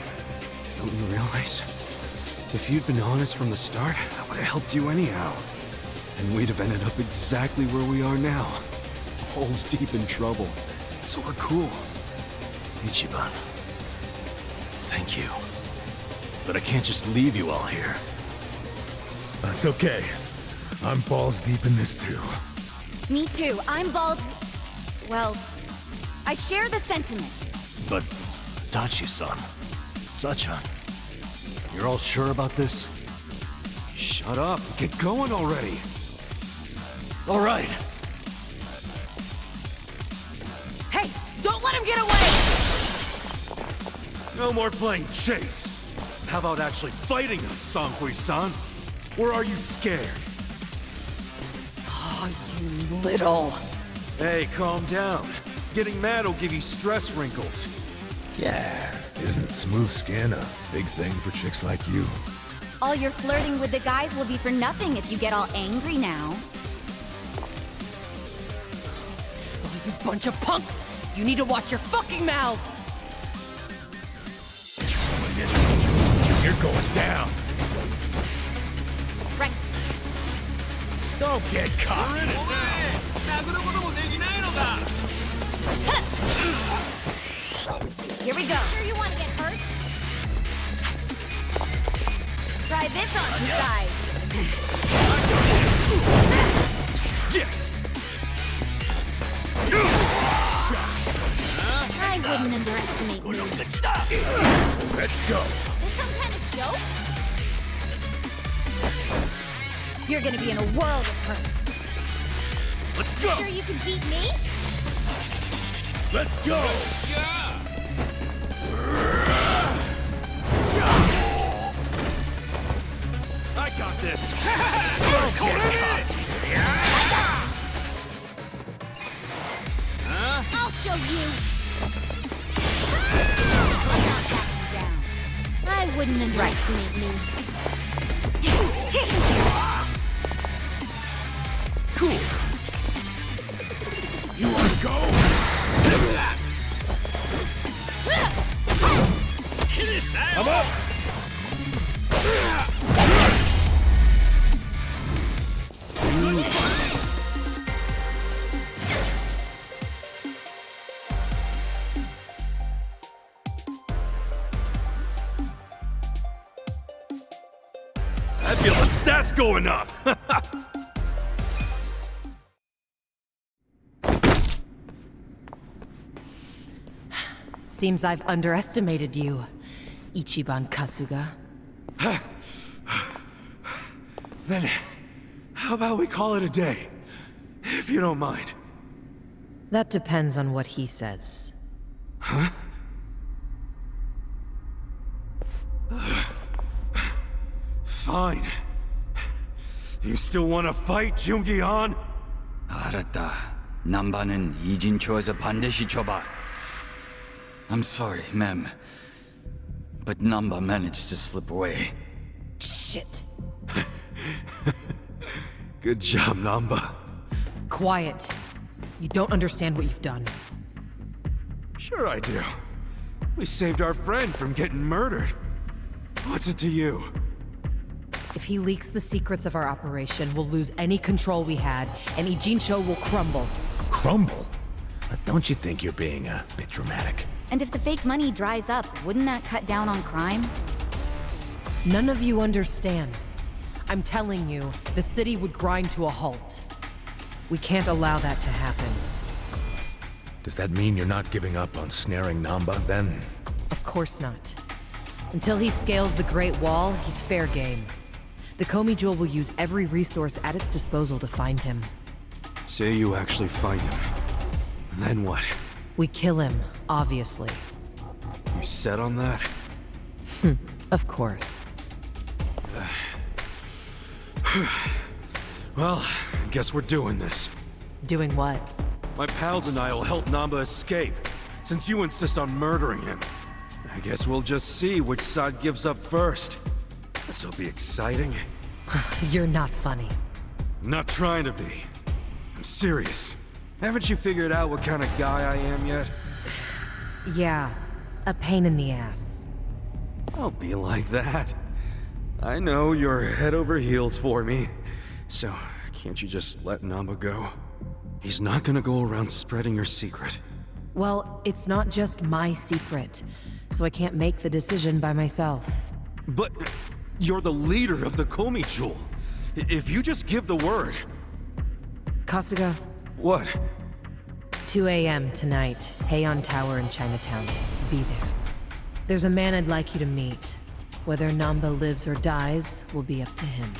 S1: Don't you realize? If you'd been honest from the start, I would have helped you anyhow. And we'd have ended up exactly where we are now. Holes deep in trouble. So we're cool.
S4: Ichiban. Thank you. But I can't just leave you all here.
S2: That's okay. I'm balls deep in this too.
S10: Me too. I'm balls... Well, I share the sentiment.
S4: But, Tachi-san, Sachan, you're all sure about this?
S1: Shut up. Get going already.
S4: All right.
S9: Hey, don't let him get away!
S1: No more playing chase. How about actually fighting us, Sanghui-san? Or are you scared?
S9: Oh, you little...
S1: Hey, calm down. Getting mad will give you stress wrinkles.
S2: Yeah, isn't smooth skin a big thing for chicks like you?
S10: All your flirting with the guys will be for nothing if you get all angry now.
S9: Oh, you bunch of punks! You need to watch your fucking mouths!
S2: You're going down.
S10: Right.
S2: Don't get caught.
S10: Here we go. Sure you want to get hurt? Try this on you guys. I wouldn't underestimate me.
S2: Let's go.
S10: This some kind of joke? You're gonna be in a world of hurt.
S2: Let's go.
S10: Sure you can beat me?
S2: Let's go.
S1: I got this.
S10: I'll show you. I wouldn't underestimate me.
S2: Cool. You wanna go? I'm up.
S1: I feel the stats going up.
S5: Seems I've underestimated you, Ichiban Kasuga.
S1: Then, how about we call it a day? If you don't mind.
S5: That depends on what he says.
S1: Fine. You still want to fight, Jungi-han?
S7: 알았다. 남반은 이진초에서 반드시 줘봐. I'm sorry, ma'am. but Namba managed to slip away.
S5: Shit.
S1: Good job, Namba.
S5: Quiet. You don't understand what you've done.
S1: Sure I do. We saved our friend from getting murdered. What's it to you?
S5: If he leaks the secrets of our operation, we'll lose any control we had, and Ijincho will crumble.
S2: Crumble? Don't you think you're being a bit dramatic?
S3: And if the fake money dries up, wouldn't that cut down on crime?
S5: None of you understand. I'm telling you, the city would grind to a halt. We can't allow that to happen.
S2: Does that mean you're not giving up on snaring Namba, then?
S5: Of course not. Until he scales the Great Wall, he's fair game. The Komi Jewel will use every resource at its disposal to find him.
S1: Say you actually find him. Then what?
S5: We kill him, obviously.
S1: You set on that?
S5: Of course.
S1: Well, I guess we're doing this.
S5: Doing what?
S1: My pals and I will help Namba escape, since you insist on murdering him. I guess we'll just see which side gives up first. This'll be exciting.
S5: You're not funny.
S1: I'm not trying to be. I'm serious. Haven't you figured out what kind of guy I am yet?
S5: Yeah, a pain in the ass.
S1: Don't be like that. I know you're head over heels for me. So, can't you just let Namba go? He's not gonna go around spreading your secret.
S5: Well, it's not just my secret, so I can't make the decision by myself.
S1: But you're the leader of the Komi Jewel. If you just give the word...
S5: Kasuga,
S1: What?
S5: 2 a.m. tonight, Heian Tower in Chinatown. Be there. There's a man I'd like you to meet. Whether Namba lives or dies will be up to him.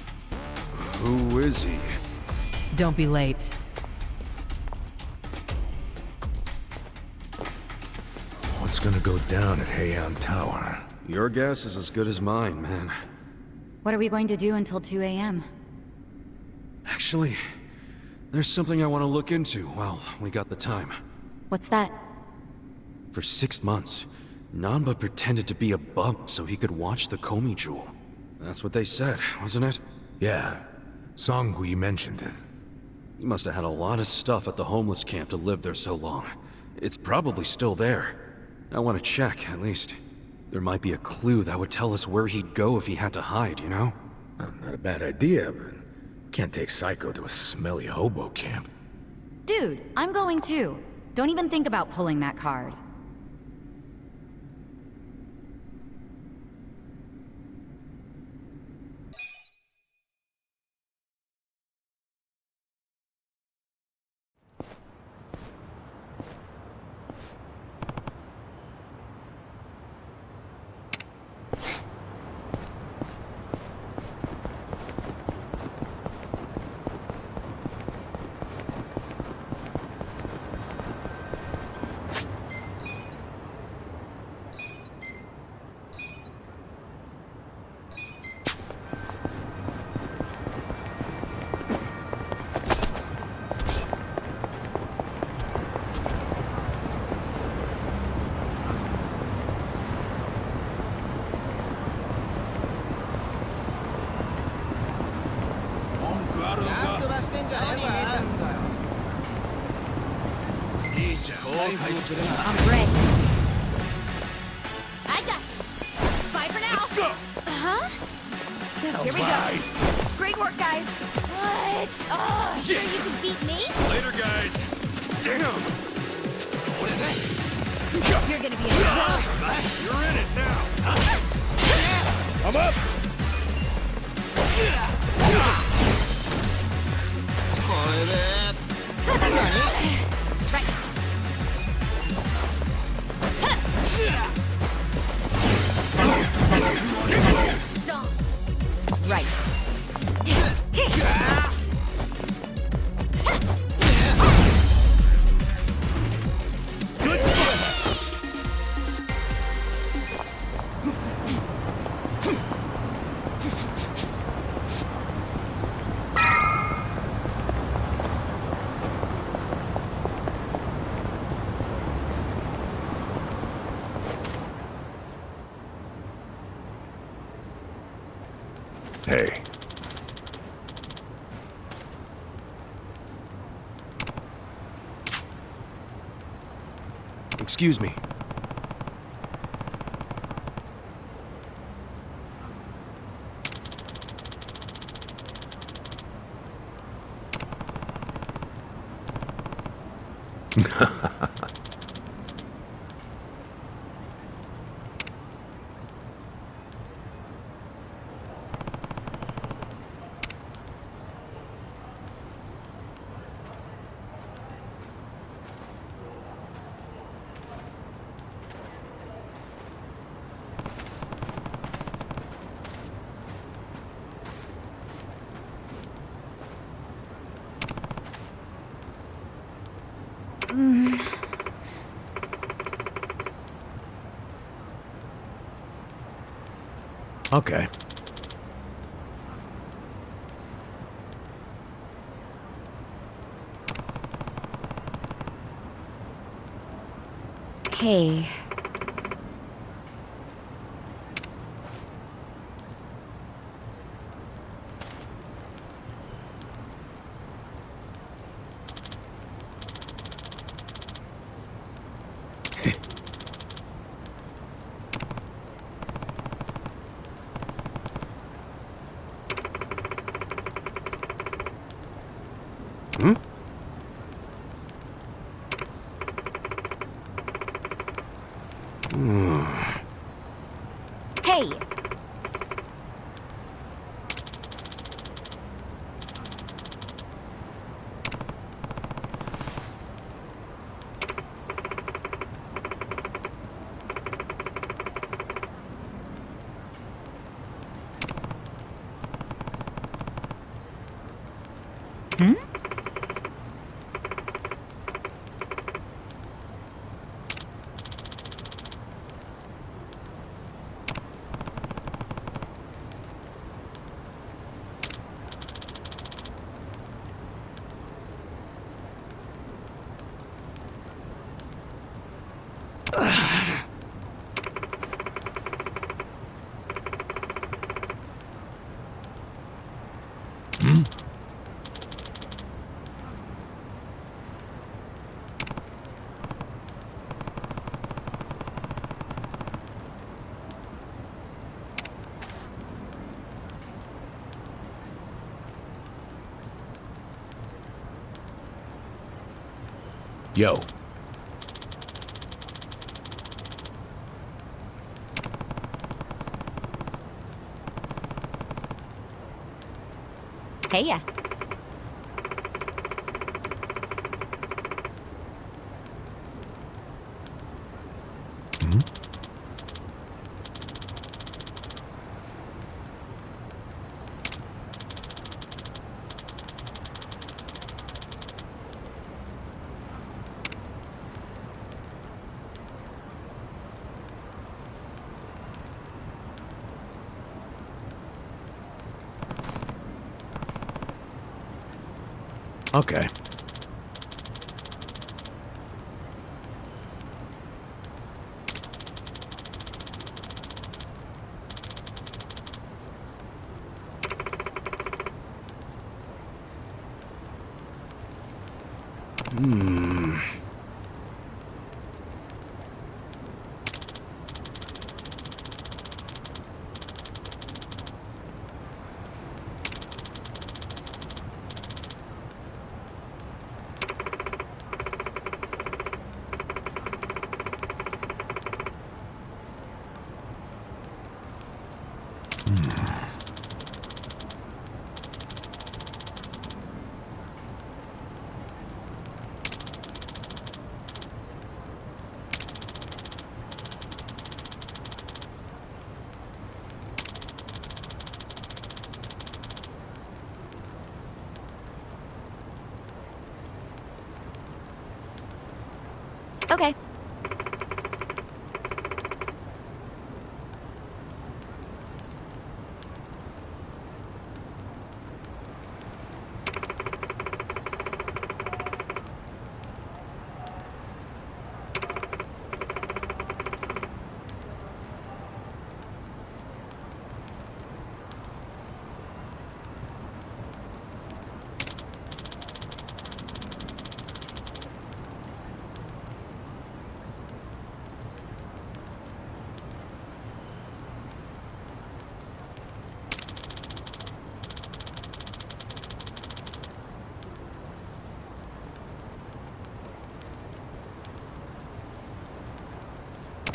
S1: Who is he?
S5: Don't be late.
S2: What's gonna go down at Heian Tower?
S1: Your guess is as good as mine, man.
S3: What are we going to do until 2 a.m.?
S1: Actually, there's something I want to look into while we got the time.
S3: What's that?
S1: For 6 months, Namba pretended to be a bump so he could watch the Komi Jewel. That's what they said, wasn't it?
S2: Yeah. Songhui mentioned it.
S1: He must have had a lot of stuff at the homeless camp to live there so long. It's probably still there. I want to check, at least. There might be a clue that would tell us where he'd go if he had to hide, you know?
S2: Not a bad idea, but can't take Psycho to a smelly hobo camp.
S3: Dude, I'm going too. Don't even think about pulling that card. I'm ready.
S10: I got this. Bye for now.
S8: Let's go!
S10: Here we go. Great work, guys. What? Oh, sure you can beat me?
S8: Later, guys. Damn!
S10: You're gonna be in trouble.
S8: You're in it now.
S2: I'm up!
S10: Right. Dump. Right.
S2: Hey.
S1: Excuse me.
S2: Okay.
S3: Hey.
S1: Hmm?
S3: Hey! Hmm?
S2: Yo.
S3: Hey ya.
S2: Okay.
S3: Okay.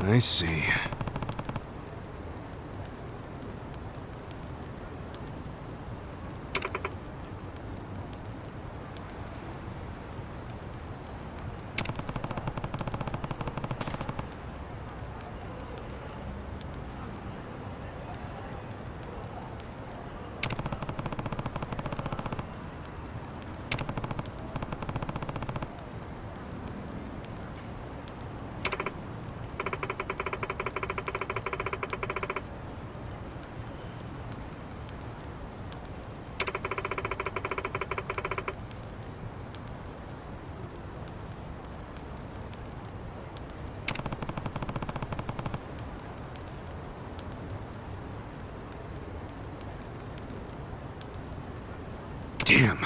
S1: I see. Damn.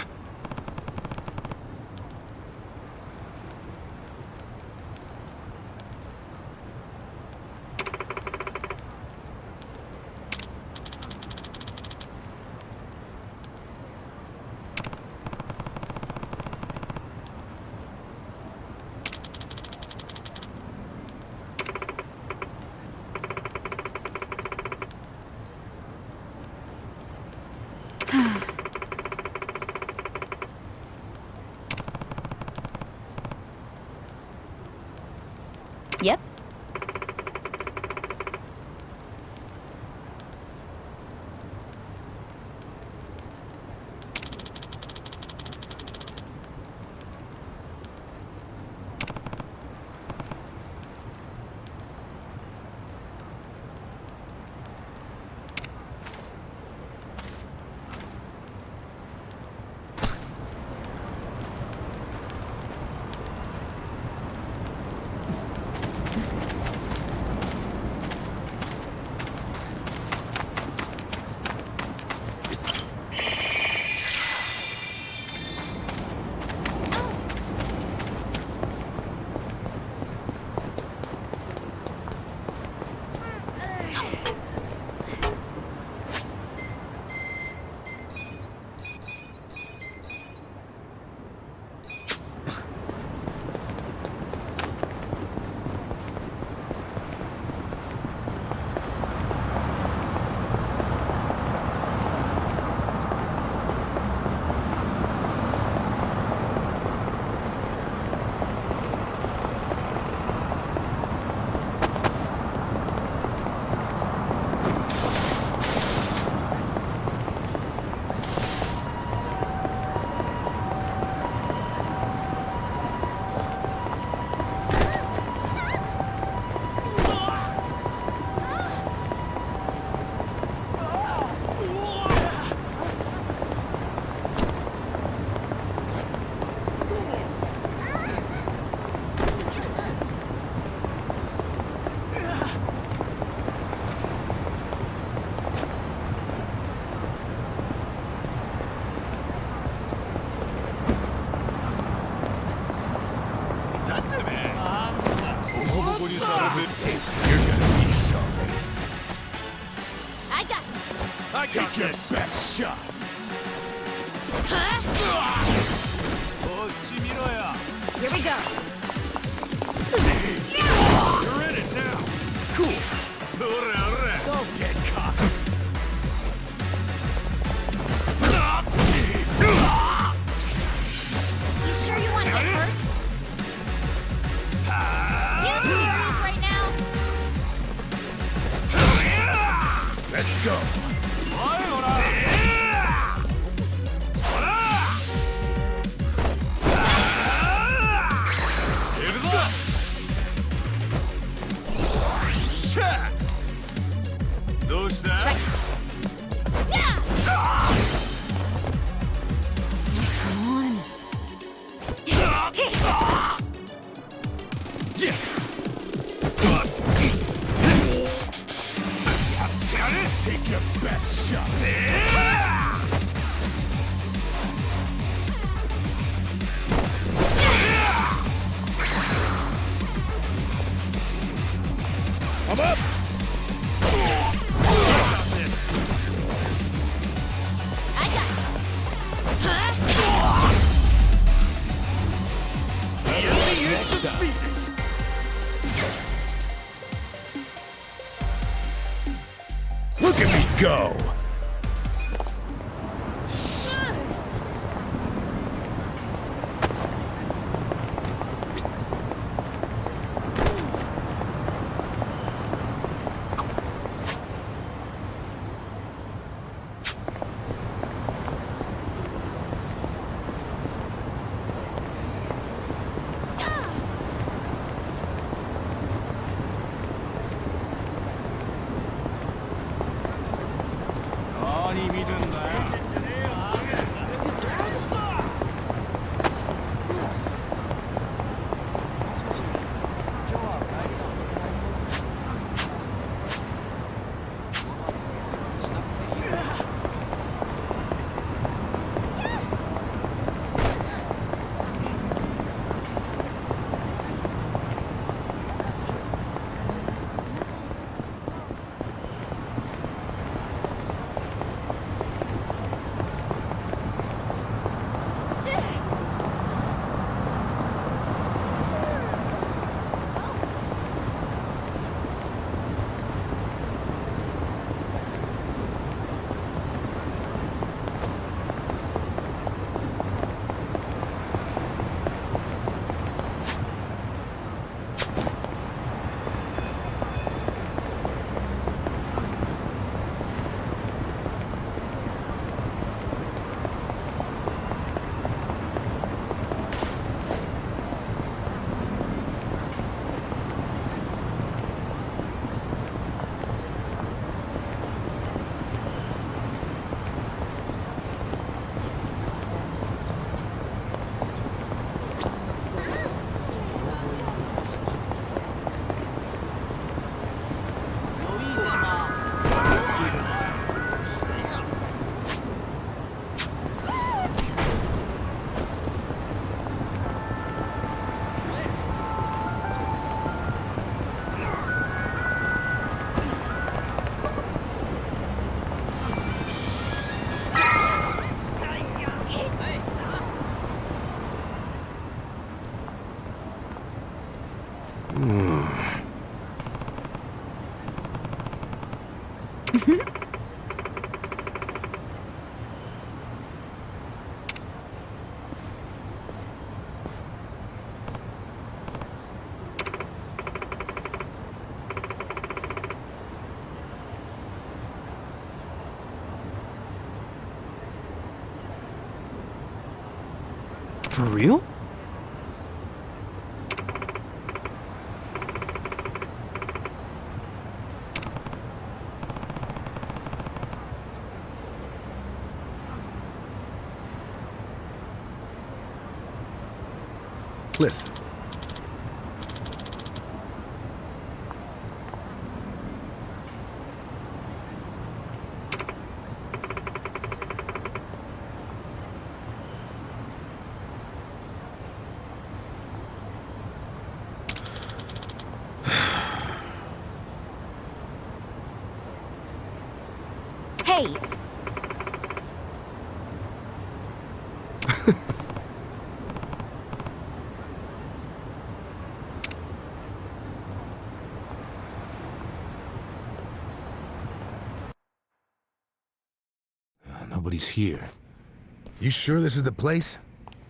S3: Yep.
S2: You're gonna be sorry.
S10: I got this.
S2: Take your best shot.
S10: Here we go.
S2: You're in it now. Cool. Don't get caught.
S10: You sure you want to get hurt? You serious right now?
S2: Let's go.
S10: Come on.
S2: Take your best shot. I'm up.
S10: I got this.
S2: Next time. go!
S1: For real?
S2: Listen.
S3: Hey!
S2: Nobody's here. You sure this is the place?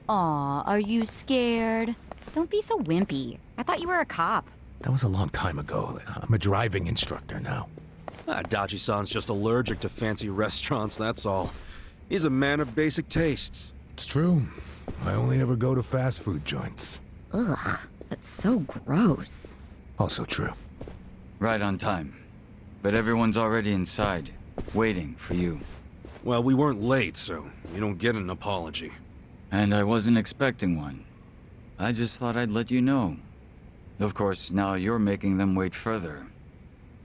S3: Aw, are you scared? Don't be so wimpy. I thought you were a cop.
S2: That was a long time ago. I'm a driving instructor now.
S1: Dachi-san's just allergic to fancy restaurants, that's all. He's a man of basic tastes.
S2: It's true. I only ever go to fast food joints.
S3: Ugh, that's so gross.
S2: Also true.
S7: Right on time. But everyone's already inside, waiting for you.
S1: Well, we weren't late, so you don't get an apology.
S7: And I wasn't expecting one. I just thought I'd let you know. Of course, now you're making them wait further.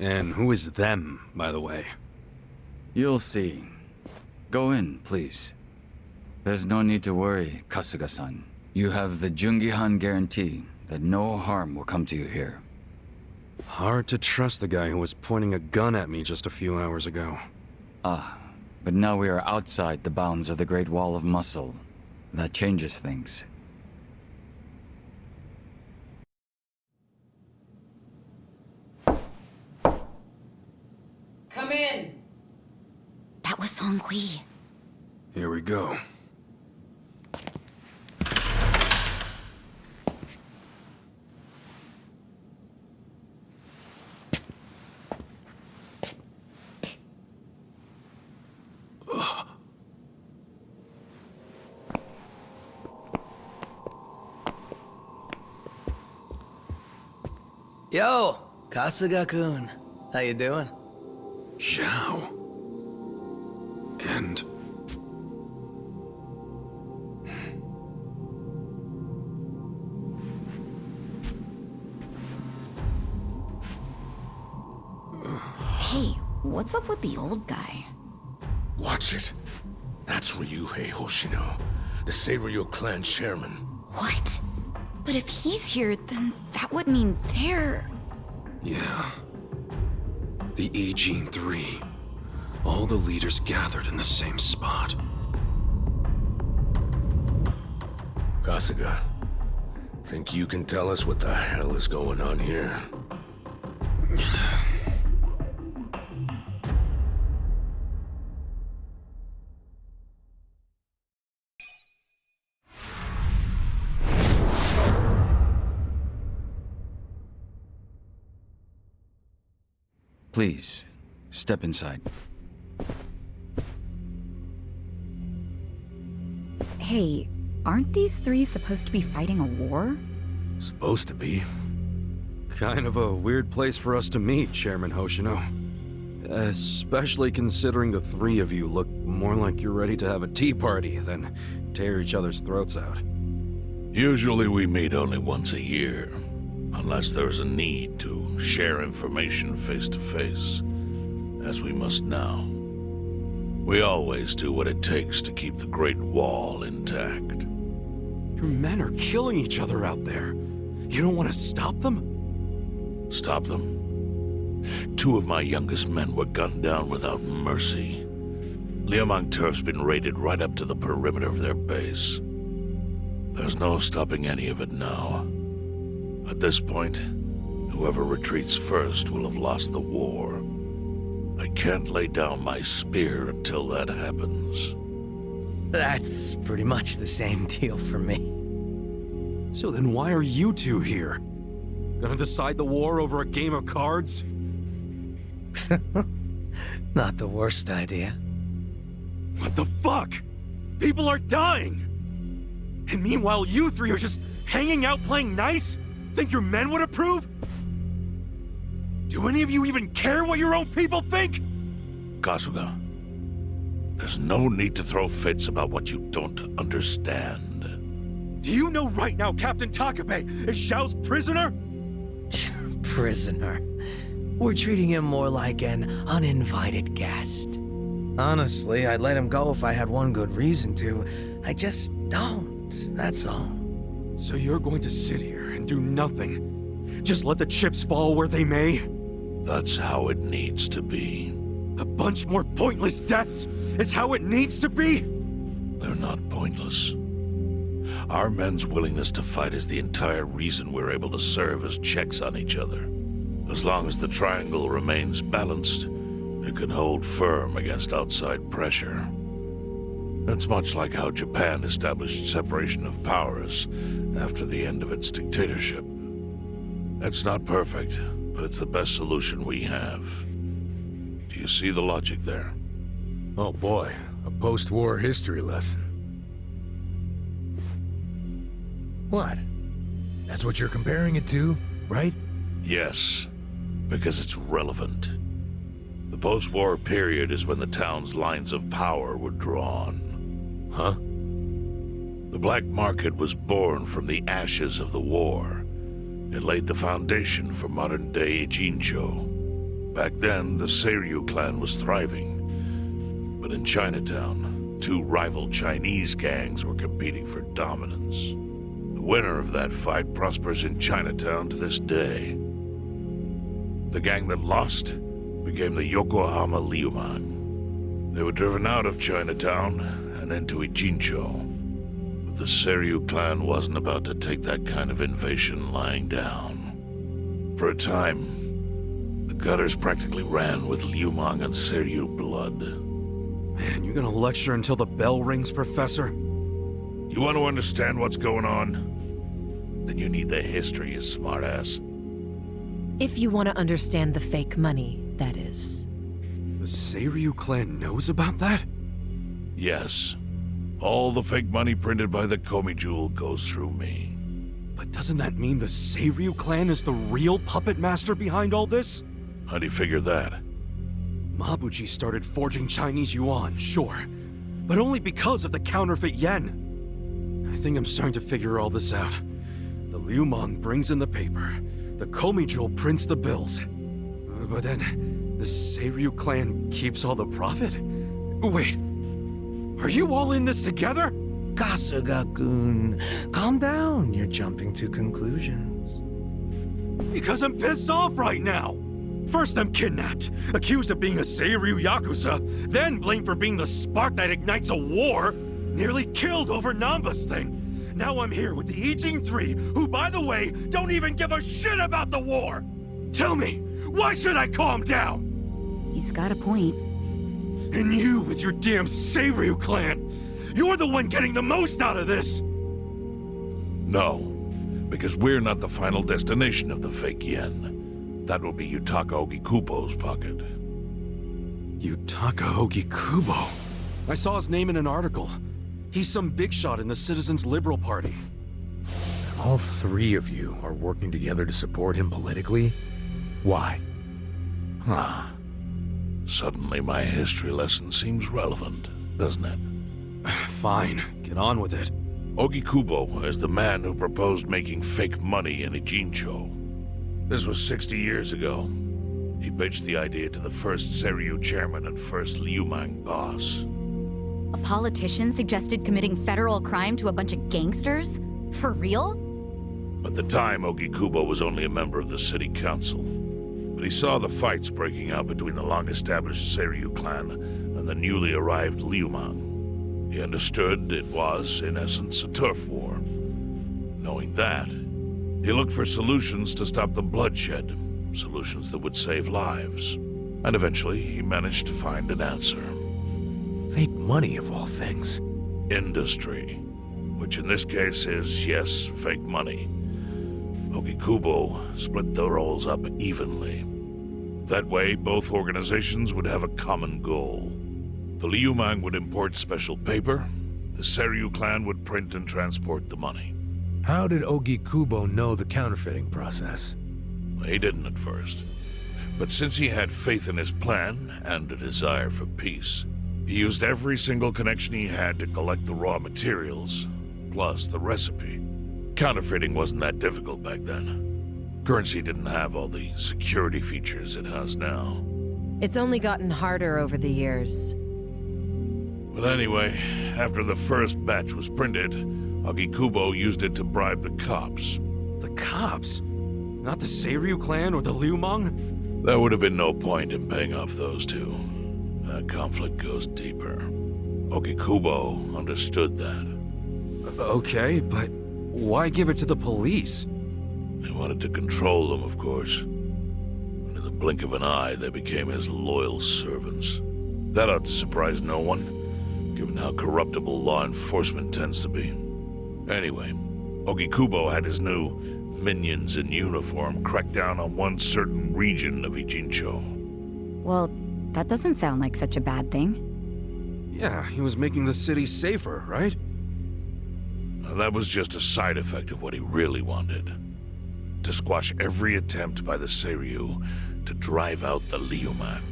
S1: And who is them, by the way?
S7: You'll see. Go in, please. There's no need to worry, Kasuga-san. You have the Jungihan guarantee that no harm will come to you here.
S1: Hard to trust the guy who was pointing a gun at me just a few hours ago.
S7: Ah, but now we are outside the bounds of the Great Wall of Muscle. That changes things.
S5: Come in!
S3: That was Song Hui.
S1: Here we go.
S6: Yo, Kasuga-kun. How you doing?
S1: Zhao. And...
S3: Hey, what's up with the old guy?
S2: Watch it. That's Ryuhei Hoshino, the Seiryu clan chairman.
S3: What? But if he's here, then that would mean they're...
S1: yeah. The E-Gene 3. All the leaders gathered in the same spot.
S2: Kasuga, think you can tell us what the hell is going on here?
S7: Please, step inside.
S3: Hey, aren't these three supposed to be fighting a war?
S1: Supposed to be. Kind of a weird place for us to meet, Chairman Hoshino. Especially considering the three of you look more like you're ready to have a tea party than tear each other's throats out.
S11: Usually we meet only once a year, unless there is a need to share information face to face, as we must now. We always do what it takes to keep the Great Wall intact.
S1: Your men are killing each other out there. You don't want to stop them?
S11: Stop them? 2 of my youngest men were gunned down without mercy. Liumang Turf's been raided right up to the perimeter of their base. There's no stopping any of it now. At this point, whoever retreats first will have lost the war. I can't lay down my spear until that happens.
S6: That's pretty much the same deal for me.
S1: So then why are you two here? Gonna decide the war over a game of cards?
S6: Not the worst idea.
S1: What the fuck? People are dying! And meanwhile you three are just hanging out playing nice? Think your men would approve? Do any of you even care what your own people think?
S11: Kasuga, there's no need to throw fits about what you don't understand.
S1: Do you know right now Captain Takabe is Zhao's prisoner?
S6: Prisoner. We're treating him more like an uninvited guest. Honestly, I'd let him go if I had one good reason to. I just don't, that's all.
S1: So you're going to sit here and do nothing? Just let the chips fall where they may?
S11: That's how it needs to be.
S1: A bunch more pointless deaths is how it needs to be?
S11: They're not pointless. Our men's willingness to fight is the entire reason we're able to serve as checks on each other. As long as the triangle remains balanced, it can hold firm against outside pressure. It's much like how Japan established separation of powers after the end of its dictatorship. It's not perfect, but it's the best solution we have. Do you see the logic there?
S2: Oh boy, a post-war history lesson. What? That's what you're comparing it to, right?
S11: Yes, because it's relevant. The post-war period is when the town's lines of power were drawn.
S2: Huh?
S11: The black market was born from the ashes of the war. It laid the foundation for modern-day Ijincho. Back then, the Seiryu clan was thriving. But in Chinatown, 2 rival Chinese gangs were competing for dominance. The winner of that fight prospers in Chinatown to this day. The gang that lost became the Yokohama Liumang. They were driven out of Chinatown and into Ijincho. But the Seiryu clan wasn't about to take that kind of invasion lying down. For a time, the gutters practically ran with Liumang and Seiryu blood.
S1: You gonna lecture until the bell rings, Professor?
S11: You want to understand what's going on? Then you need the history, you smartass.
S5: If you want to understand the fake money, that is.
S1: The Seiryu clan knows about that?
S11: Yes. All the fake money printed by the Komi Jewel goes through me.
S1: But doesn't that mean the Seiryu clan is the real puppet master behind all this?
S11: How do you figure that?
S1: Mabuchi started forging Chinese yuan, sure. But only because of the counterfeit yen. I think I'm starting to figure all this out. The Liu Meng brings in the paper. The Komi Jewel prints the bills. But then, the Seiryu clan keeps all the profit? Wait, are you all in this together?
S6: Kasuga-kun, calm down. You're jumping to conclusions.
S1: Because I'm pissed off right now. First I'm kidnapped, accused of being a Seiryu Yakuza, then blamed for being the spark that ignites a war, nearly killed over Namba's thing. Now I'm here with the Ijing Three, who, by the way, don't even give a shit about the war! Tell me, why should I calm down?
S3: He's got a point.
S1: And you with your damn Seiryu clan! You're the one getting the most out of this!
S11: No, because we're not the final destination of the fake yen. That will be Yutaka Ogikubo's pocket.
S1: Yutaka Ogikubo? I saw his name in an article. He's some big shot in the Citizens Liberal Party.
S2: All three of you are working together to support him politically? Why?
S11: Huh. Suddenly my history lesson seems relevant, doesn't it?
S1: Fine, get on with it.
S11: Ogikubo is the man who proposed making fake money in Ijincho. This was 60 years ago. He pitched the idea to the first Seiryu chairman and first Liu Meng boss.
S3: A politician suggested committing federal crime to a bunch of gangsters? For real?
S11: At the time, Ogikubo was only a member of the city council. But he saw the fights breaking out between the long-established Seiryu clan and the newly arrived Liu Meng. He understood it was, in essence, a turf war. Knowing that, he looked for solutions to stop the bloodshed, solutions that would save lives. And eventually, he managed to find an answer.
S2: Fake money, of all things.
S11: Industry. Which in this case is, yes, fake money. Ogikubo split the roles up evenly. That way, both organizations would have a common goal. The Liu Meng would import special paper, the Seiryu clan would print and transport the money.
S2: How did Ogikubo know the counterfeiting process?
S11: He didn't at first. But since he had faith in his plan and a desire for peace, he used every single connection he had to collect the raw materials, plus the recipe. Counterfeiting wasn't that difficult back then. Currency didn't have all the security features it has now.
S5: It's only gotten harder over the years.
S11: But anyway, after the first batch was printed, Ogikubo used it to bribe the cops.
S1: The cops? Not the Seiryu clan or the Liu Meng?
S11: There would have been no point in paying off those two. That conflict goes deeper. Ogikubo understood that.
S1: Okay, but why give it to the police?
S11: He wanted to control them, of course. And in the blink of an eye, they became his loyal servants. That ought to surprise no one, given how corruptible law enforcement tends to be. Anyway, Ogikubo had his new minions in uniform crack down on one certain region of Ijincho.
S3: Well, that doesn't sound like such a bad thing.
S1: Yeah, he was making the city safer, right?
S11: Now, that was just a side effect of what he really wanted. To squash every attempt by the Seiryu to drive out the Liu Meng.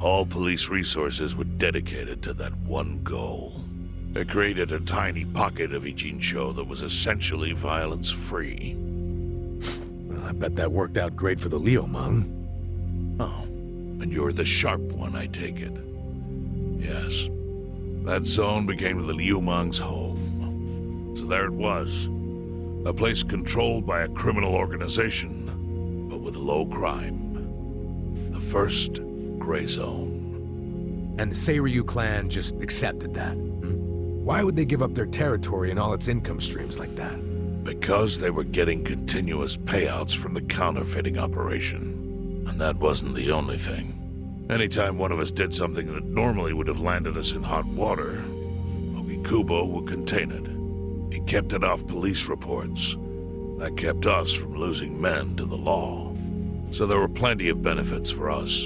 S11: All police resources were dedicated to that one goal. It created a tiny pocket of Ijincho that was essentially violence-free.
S2: Well, I bet that worked out great for the Liu Meng.
S11: Oh, and you're the sharp one, I take it. Yes. That zone became the Liu Meng's home. So there it was. A place controlled by a criminal organization, but with low crime. The first gray zone.
S2: And the Seiryu clan just accepted that. Why would they give up their territory and all its income streams like that?
S11: Because they were getting continuous payouts from the counterfeiting operation. And that wasn't the only thing. Anytime one of us did something that normally would have landed us in hot water, Ogikubo would contain it. He kept it off police reports. That kept us from losing men to the law. So there were plenty of benefits for us,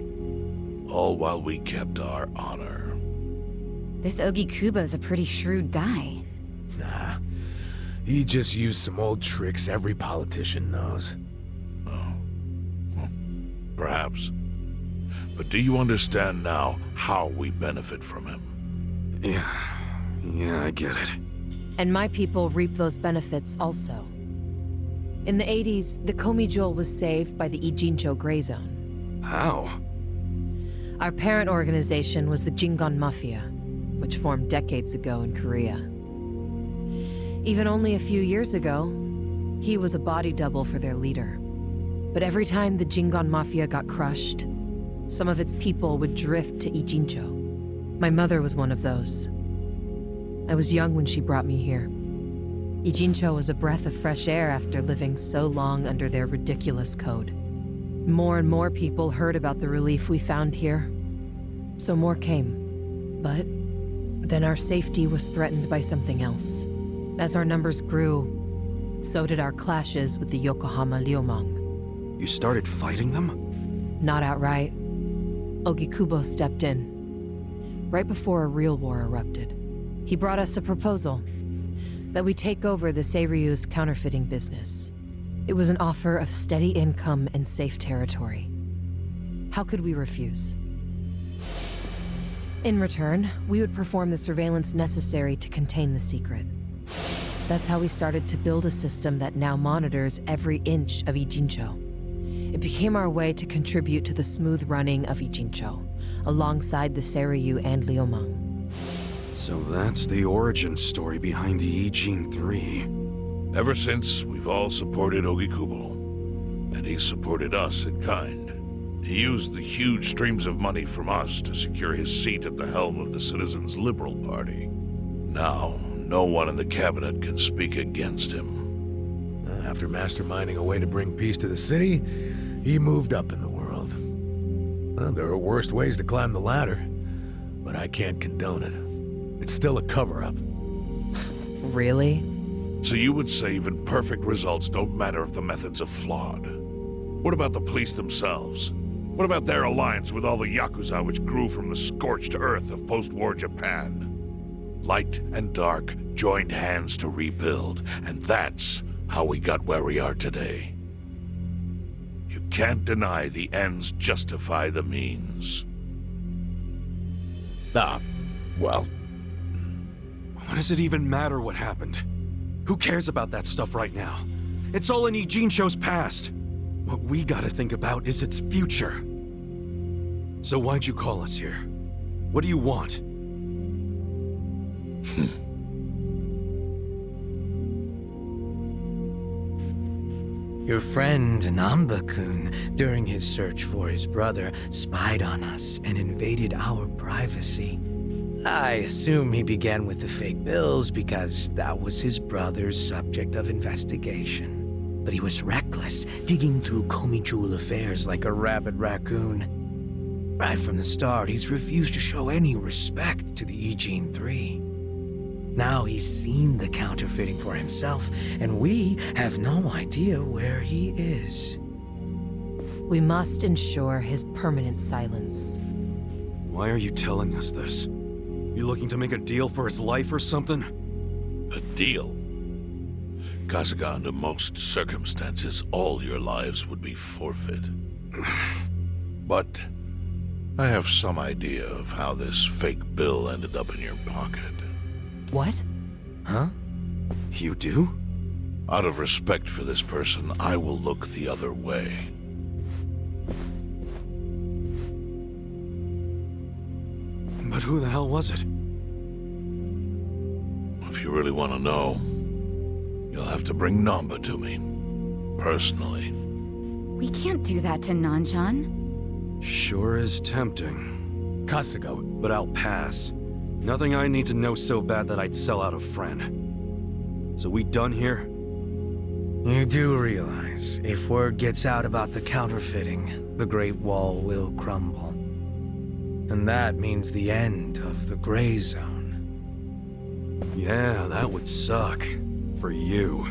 S11: all while we kept our honor.
S3: This Ogikubo's a pretty shrewd guy.
S2: Nah, he just used some old tricks every politician knows.
S11: Oh. Well, perhaps. But do you understand now how we benefit from him?
S1: Yeah, I get it.
S5: And my people reap those benefits also. In the 80s, the Komijul was saved by the Ijincho Gray Zone.
S1: How?
S5: Our parent organization was the Jingon Mafia, which formed decades ago in Korea. Even only a few years ago, he was a body double for their leader. But every time the Jingon Mafia got crushed, some of its people would drift to Ijincho. My mother was one of those. I was young when she brought me here. Ijincho was a breath of fresh air after living so long under their ridiculous code. More and more people heard about the relief we found here, so more came. But then our safety was threatened by something else. As our numbers grew, so did our clashes with the Yokohama Liumang.
S1: You started fighting them?
S5: Not outright. Ogikubo stepped in, right before a real war erupted. He brought us a proposal, that we take over the Seiryu's counterfeiting business. It was an offer of steady income and safe territory. How could we refuse? In return, we would perform the surveillance necessary to contain the secret. That's how we started to build a system that now monitors every inch of Ijincho. It became our way to contribute to the smooth running of Ijincho, alongside the Seiryu and Liumang.
S1: So that's the origin story behind the Ijin 3.
S11: Ever since, we've all supported Ogikubo, and he supported us in kind. He used the huge streams of money from us to secure his seat at the helm of the Citizens' Liberal Party. Now, no one in the cabinet can speak against him.
S2: After masterminding a way to bring peace to the city, he moved up in the world. Well, there are worse ways to climb the ladder, but I can't condone it. It's still a cover-up.
S5: Really?
S11: So you would say even perfect results don't matter if the methods are flawed? What about the police themselves? What about their alliance with all the Yakuza which grew from the scorched earth of post-war Japan? Light and dark joined hands to rebuild, and that's how we got where we are today. You can't deny the ends justify the means.
S2: Well,
S1: What does it even matter what happened? Who cares about that stuff right now? It's all in Ijincho's past. What we gotta think about is its future. So why'd you call us here? What do you want?
S6: Your friend Namba-kun, during his search for his brother, spied on us and invaded our privacy. I assume he began with the fake bills because that was his brother's subject of investigation. But he was reckless, digging through Komijul affairs like a rabid raccoon. Right from the start, he's refused to show any respect to the Ijin 3. Now he's seen the counterfeiting for himself, and we have no idea where he is.
S5: We must ensure his permanent silence.
S1: Why are you telling us this? You looking to make a deal for his life or something?
S11: A deal? Kasuga, under most circumstances, all your lives would be forfeit. But I have some idea of how this fake bill ended up in your pocket.
S5: What?
S6: Huh?
S1: You do?
S11: Out of respect for this person, I will look the other way.
S1: But who the hell was it?
S11: If you really want to know, you'll have to bring Namba to me. Personally.
S3: We can't do that to Nanchan.
S1: Sure is tempting.
S2: Kasuga,
S1: But I'll pass. Nothing I need to know so bad that I'd sell out a friend. So we done here?
S6: You do realize, if word gets out about the counterfeiting, the Great Wall will crumble. And that means the end of the Gray Zone.
S1: Yeah, that would suck. For you.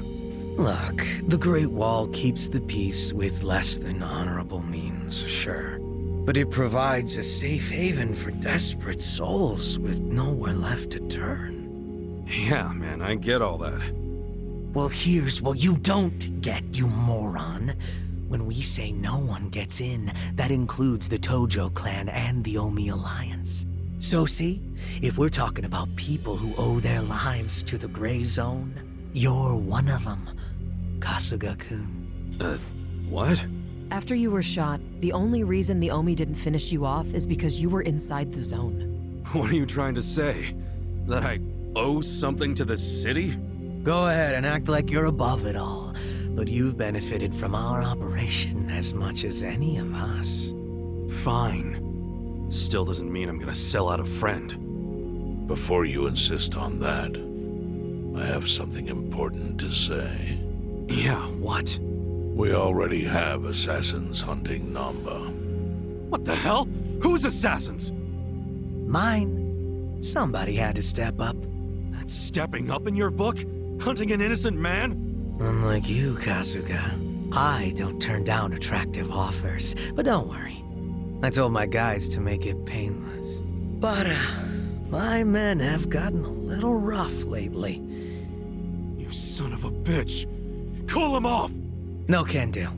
S6: Look, the Great Wall keeps the peace with less than honorable means, sure. But it provides a safe haven for desperate souls with nowhere left to turn.
S1: Yeah, man, I get all that.
S6: Well, here's what you don't get, you moron. When we say no one gets in, that includes the Tojo clan and the Omi Alliance. So see, if we're talking about people who owe their lives to the Gray Zone, you're one of them, Kasuga-kun.
S1: What?
S5: After you were shot, the only reason the Omi didn't finish you off is because you were inside the zone.
S1: What are you trying to say? That I owe something to the city?
S6: Go ahead and act like you're above it all, but you've benefited from our operation as much as any of us.
S1: Fine. Still doesn't mean I'm gonna sell out a friend.
S11: Before you insist on that, I have something important to say.
S1: Yeah, what?
S11: We already have assassins hunting Namba.
S1: What the hell? Who's assassins?
S6: Mine. Somebody had to step up.
S1: That's stepping up in your book? Hunting an innocent man?
S6: Unlike you, Kasuga, I don't turn down attractive offers. But don't worry. I told my guys to make it painless. But, my men have gotten a little rough lately.
S1: You son of a bitch! Call him off!
S6: No can do.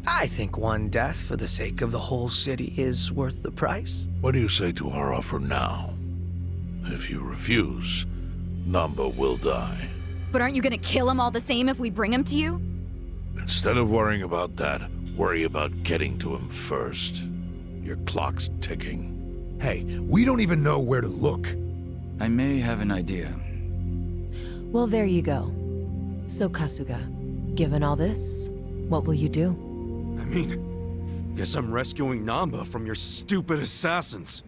S6: I think one death for the sake of the whole city is worth the price.
S11: What do you say to our offer now? If you refuse, Namba will die.
S10: But aren't you gonna kill him all the same if we bring him to you?
S11: Instead of worrying about that, worry about getting to him first. Your clock's ticking.
S2: Hey, we don't even know where to look.
S7: I may have an idea.
S5: Well, there you go. So, Kasuga, given all this, what will you do?
S1: I mean, guess I'm rescuing Namba from your stupid assassins.